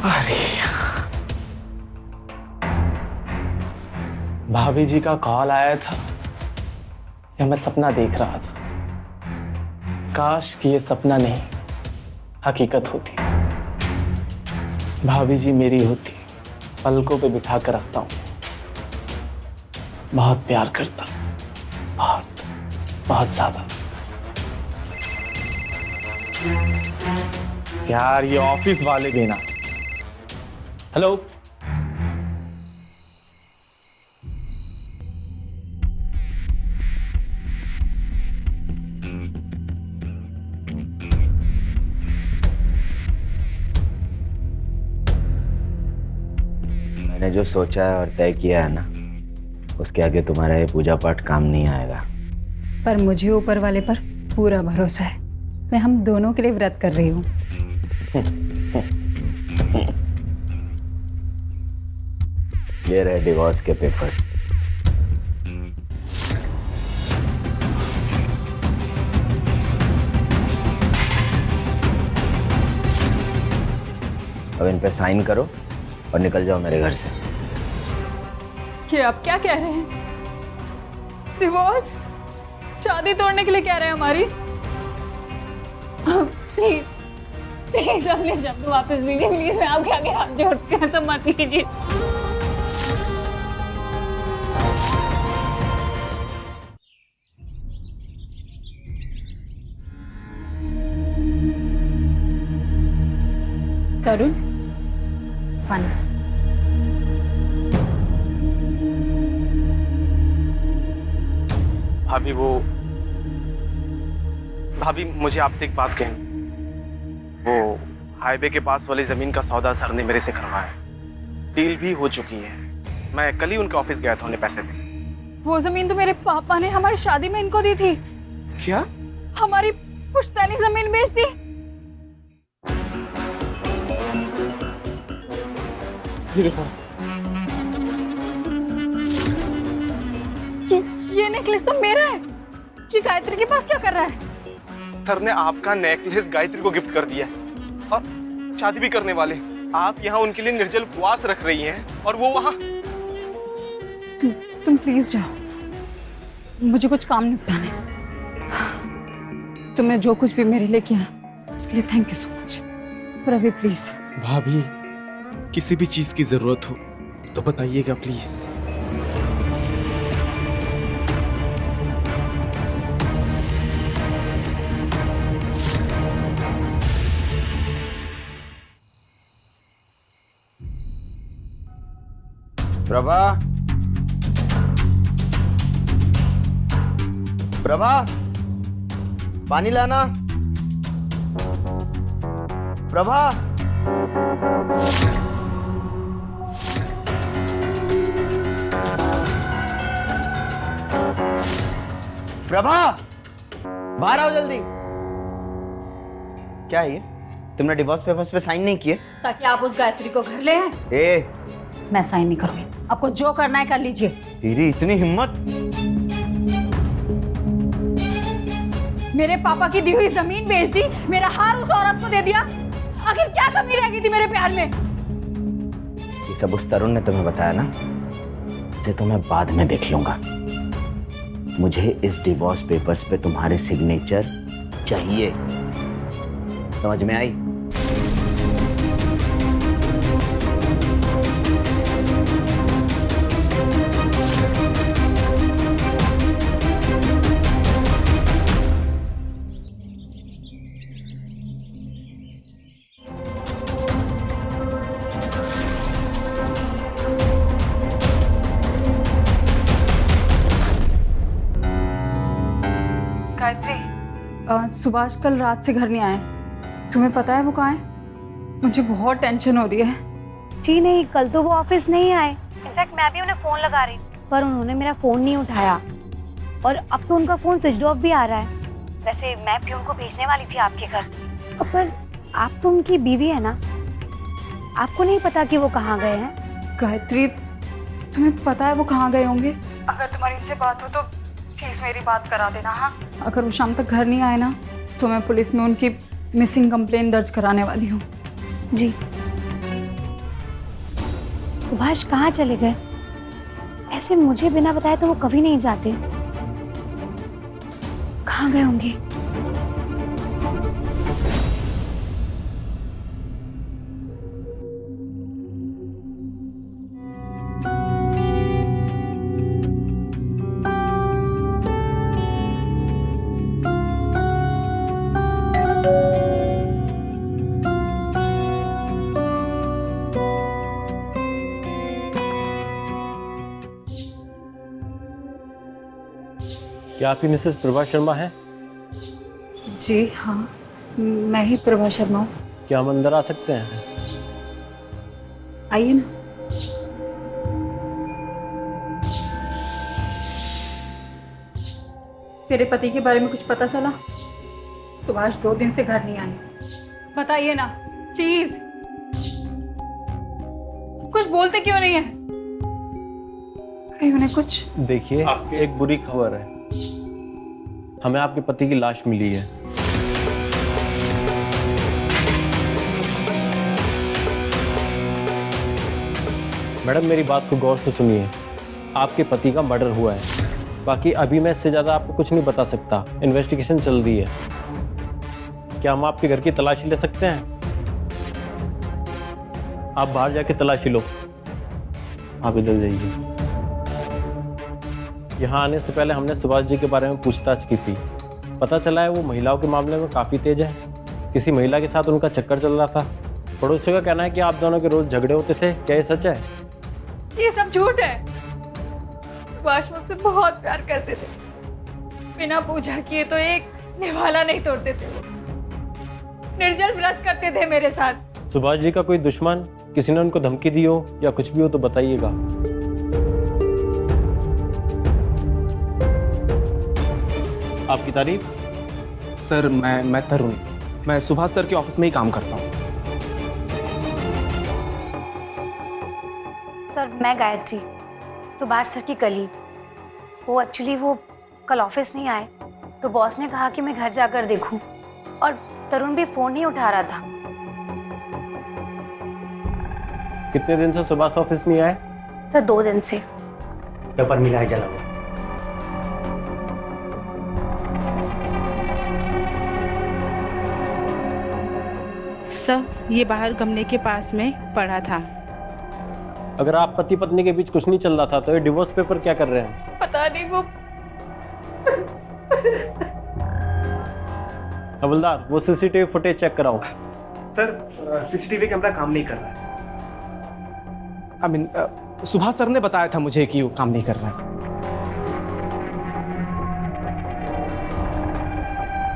अरे भाभी जी का कॉल आया था या मैं सपना देख रहा था? काश कि ये सपना नहीं हकीकत होती। भाभी जी मेरी होती, पलकों पे बिठा कर रखता हूँ, बहुत प्यार करता, बहुत बहुत ज्यादा। यार ये ऑफिस वाले भी ना। हेलो, मैंने जो सोचा है और तय किया है ना, उसके आगे तुम्हारा ये पूजा पाठ काम नहीं आएगा। पर मुझे ऊपर वाले पर पूरा भरोसा है। मैं हम दोनों के लिए व्रत कर रही हूँ। ये रहे डिवोर्स के पेपर्स। अब इन पे साइन करो और निकल जाओ मेरे घर से। ये आप क्या कह रहे हैं? डिवोर्स? शादी तोड़ने के लिए कह रहे हैं हमारी? प्लीज प्लीज अपने शब्द वापस लीजिए प्लीज। मैं आपके आगे हाथ जोड़ते हैं, सब मत कीजिए। तरुण, पानी। भाभी मुझे आपसे एक बात कहनी। वो हाईवे के पास वाली जमीन का सौदा सर ने मेरे से करवाया, डील भी हो चुकी है। मैं कल ही उनके ऑफिस गया था उन्हें पैसे दे। वो जमीन तो मेरे पापा ने हमारी शादी में इनको दी थी। क्या? हमारी पुश्तैनी जमीन बेच दी। ये देखो, ये नेकलेस तो मेरा है। ये गायत्री के पास क्या कर रहा है? सर ने आपका नेकलेस गायत्री को गिफ्ट कर दिया और शादी भी करने वाले। आप यहाँ उनके लिए निर्जल उपवास रख रही हैं और वो वहाँ। तुम प्लीज जाओ, मुझे कुछ काम निपटाना है। तुमने जो कुछ भी मेरे लिए किया उसके लिए थैंक यू सो मच। पर अभी प्लीज। भाभी किसी भी चीज की जरूरत हो तो बताइएगा प्लीज। प्रभा, प्रभा, पानी लाना। प्रभा, प्रभा, बाहर आओ जल्दी। क्या है ये? तुमने डिवोर्स पेपर्स पे साइन नहीं किए? ताकि आप उस गायत्री को घर ले आए। ए, मैं साइन नहीं करूंगी। आपको जो करना है कर लीजिए। तेरी इतनी हिम्मत? मेरे पापा की दी हुई जमीन बेच दी, मेरा हार उस औरत को दे दिया। आखिर क्या कमी रह गई थी मेरे प्यार में? ये सब उस तरुण ने तुम्हें बताया ना, इसे तो मैं बाद में देख लूंगा। मुझे इस डिवोर्स पेपर्स पे तुम्हारे सिग्नेचर चाहिए, समझ में आई? गायत्री, सुभाष कल रात से घर नहीं आए। तुम्हें पता है वो कहाँ है? मुझे बहुत टेंशन हो रही है। जी नहीं, कल तो वो ऑफिस नहीं आए। इनफैक्ट मैं भी उन्हें फोन लगा रही थी पर उन्होंने मेरा फोन नहीं उठाया और अब तो उनका फोन स्विच ऑफ भी आ रहा है। वैसे मैं भी उनको भेजने वाली थी आपके घर, पर आप तो उनकी बीवी है ना, आपको नहीं पता कि वो कहाँ गए हैं? गायत्री, तुम्हें पता है वो कहाँ गए होंगे? अगर तुम्हारी इनसे बात हो तो प्लीज मेरी बात करा देना। हाँ, अगर वो शाम तक घर नहीं आए ना तो मैं पुलिस में उनकी मिसिंग कंप्लेन दर्ज कराने वाली हूँ। जी। सुभाष कहाँ चले गए? ऐसे मुझे बिना बताए तो वो कभी नहीं जाते। कहाँ गए होंगे? क्या आपकी मिसेस प्रभा शर्मा है? जी हाँ, मैं ही प्रभा शर्मा हूँ। क्या हम अंदर आ सकते हैं? आइए ना। तेरे पति के बारे में कुछ पता चला? सुभाष 2 दिन से घर नहीं आए। बताइए ना प्लीज। कुछ बोलते क्यों नहीं है? कहीं उन्हें कुछ? देखिए, एक बुरी खबर है। हमें आपके पति की लाश मिली है। मैडम, मेरी बात को गौर से सुनिए। आपके पति का मर्डर हुआ है। बाकी अभी मैं इससे ज़्यादा आपको कुछ नहीं बता सकता। इन्वेस्टिगेशन चल रही है। क्या हम आपके घर की तलाशी ले सकते हैं? आप बाहर जाके तलाशी लो। आप इधर जाइए। यहाँ आने से पहले हमने सुभाष जी के बारे में पूछताछ की थी। पता चला है वो महिलाओं के मामले में काफ़ी तेज है। किसी महिला के साथ उनका चक्कर चल रहा था। पड़ोसियों का कहना है कि आप दोनों के रोज झगड़े होते थे। क्या ये सच है? ये सब झूठ है। सुभाष मुझसे बहुत प्यार करते थे। बिना पूछा किए तो एक निवाला नहीं तोड़ते थे। वो निर्जल व्रत करते थे मेरे साथ। सुभाष जी का कोई दुश्मन, किसी ने उनको धमकी दी हो या कुछ भी हो तो बताइएगा। आपकी तारीफ? सर मैं तरुण, मैं सुभाष सर के ऑफिस में ही काम करता हूँ। सर, मैं गायत्री, सुभाष सर की कलीग। वो कल ऑफिस नहीं आए तो बॉस ने कहा कि मैं घर जाकर देखूं, और तरुण भी फोन नहीं उठा रहा था। कितने दिन से सुभाष ऑफिस नहीं आए? सर, 2 दिन से। पेपर मिला है जला हुआ। सर, ये बाहर गमले के पास में पड़ा था। अगर आप पति पत्नी के बीच कुछ नहीं चल रहा था तो ये डिवोर्स पेपर क्या कर रहे हैं? पता नहीं वो। हवलदार, वो सीसीटीवी फुटेज चेक कराओ। सर, सीसीटीवी कैमरा काम नहीं कर रहा है। सुभाष सर ने बताया था मुझे कि वो काम नहीं कर रहा है।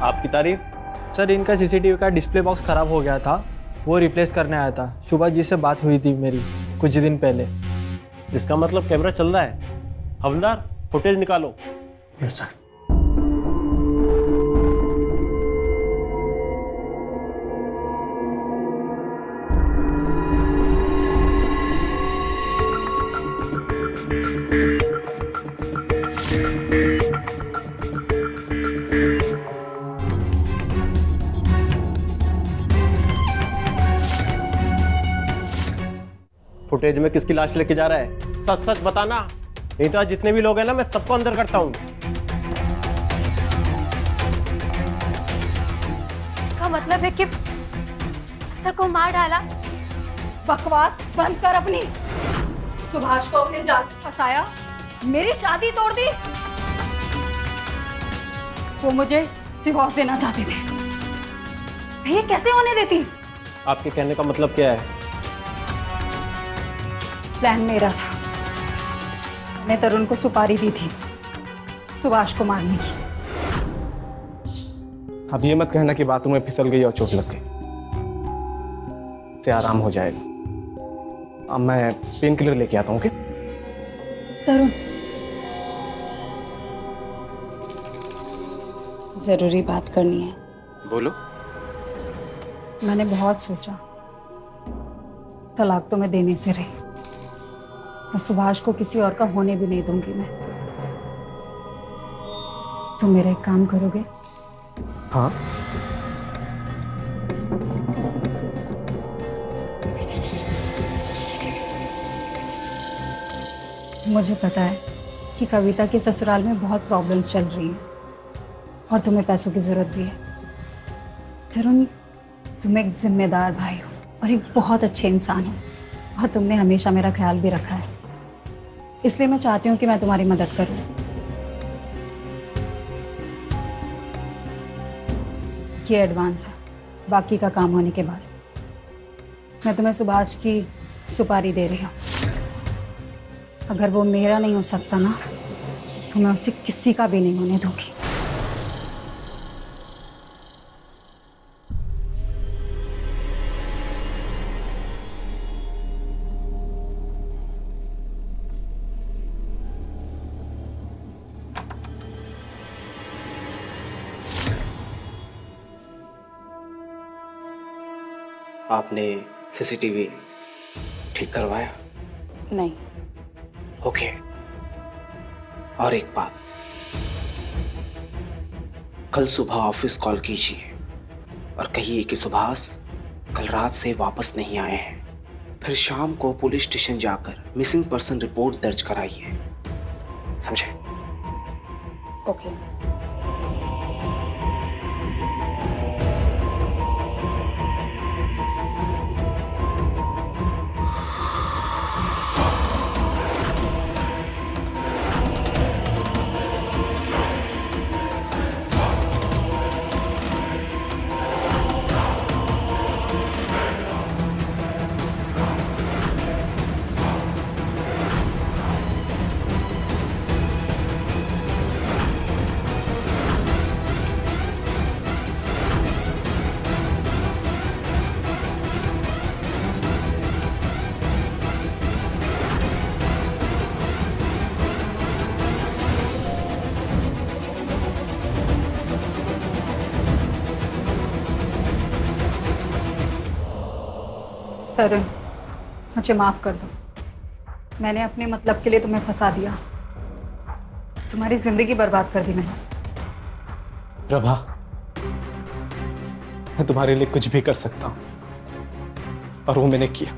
आपकी तारीफ? सर, इनका सीसीटीवी का डिस्प्ले बॉक्स खराब हो गया था, वो रिप्लेस करने आया था। सुभाष जी से बात हुई थी मेरी कुछ दिन पहले। इसका मतलब कैमरा चल रहा है। हवलदार, फुटेज निकालो। Yes sir. फुटेज में किसकी लाश लेके जा रहा है? सच सच बताना, नहीं तो आज जितने भी लोग हैं ना, मैं सबको अंदर करता हूँ। इसका मतलब है कि सर को मार डाला। बकवास बंद कर अपनी। सुभाष को अपने जाल में फंसाया, मेरी शादी तोड़ दी। वो मुझे डिवोर्स देना चाहते थे। मैं ये कैसे होने देती? आपके कहने का मतलब क्या है? प्लान मेरा था। मैंने तरुण को सुपारी दी थी सुभाष को मारने की। अब ये मत कहना कि बातों में फिसल गई और चोट लग गई। इससे आराम हो जाएगा। अब मैं पेन किलर लेके आता हूँ। ओके? तरुण, जरूरी बात करनी है। बोलो। मैंने बहुत सोचा, तलाक तो मैं देने से रही। मैं सुभाष को किसी और का होने भी नहीं दूंगी। मैं तुम मेरा एक काम करोगे? हाँ। मुझे पता है कि कविता के ससुराल में बहुत प्रॉब्लम्स चल रही हैं और तुम्हें पैसों की ज़रूरत भी है। तरुण, तुम एक जिम्मेदार भाई हो और एक बहुत अच्छे इंसान हो और तुमने हमेशा मेरा ख्याल भी रखा है, इसलिए मैं चाहती हूँ कि मैं तुम्हारी मदद करूँ। ये एडवांस है, बाकी का काम होने के बाद। मैं तुम्हें सुभाष की सुपारी दे रही हूँ। अगर वो मेरा नहीं हो सकता ना, तो मैं उसे किसी का भी नहीं होने दूंगी। आपने सीसीटीवी ठीक करवाया? नहीं। ओके। और एक बात, कल सुबह ऑफिस कॉल कीजिए और कहिए कि सुभाष कल रात से वापस नहीं आए हैं। फिर शाम को पुलिस स्टेशन जाकर मिसिंग पर्सन रिपोर्ट दर्ज कराइए, समझे? ओके। तरुण, मुझे माफ कर दो। मैंने अपने मतलब के लिए तुम्हें फंसा दिया, तुम्हारी जिंदगी बर्बाद कर दी मैंने। प्रभा, मैं तुम्हारे लिए कुछ भी कर सकता हूं और वो मैंने किया।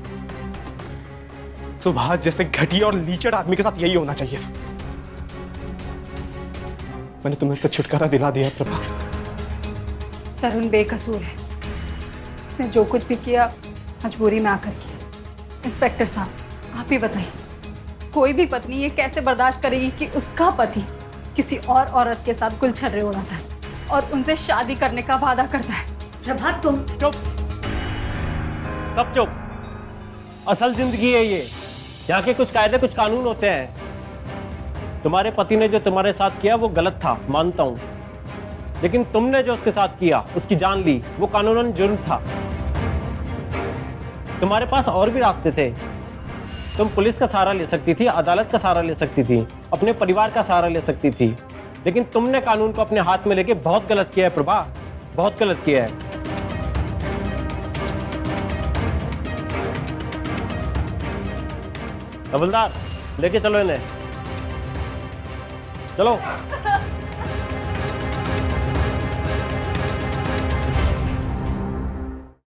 सुभाष जैसे घटिया और लीचड़ आदमी के साथ यही होना चाहिए था। मैंने तुम्हें उससे छुटकारा दिला दिया प्रभा। तरुण बेकसूर है, उसने जो कुछ भी किया मजबूरी में आकर किया। इंस्पेक्टर साहब, आप ही बताइए, कोई भी पत्नी ये कैसे बर्दाश्त करेगी कि उसका पति किसी और औरत के साथ गुलछर्रे उड़ाता है और उनसे शादी करने का वादा करता है? प्रभा, तुम चुप, सब चुप। असल जिंदगी है ये, यहाँ के कुछ कायदे कुछ कानून होते हैं। तुम्हारे पति ने जो तुम्हारे साथ किया वो गलत था, मानता हूं, लेकिन तुमने जो उसके साथ किया, उसकी जान ली, वो कानूनन जुर्म था। तुम्हारे पास और भी रास्ते थे। तुम पुलिस का सहारा ले सकती थी, अदालत का सहारा ले सकती थी, अपने परिवार का सहारा ले सकती थी, लेकिन तुमने कानून को अपने हाथ में लेके बहुत गलत किया है प्रभा, बहुत गलत किया है। हवलदार, लेके चलो इन्हें, चलो।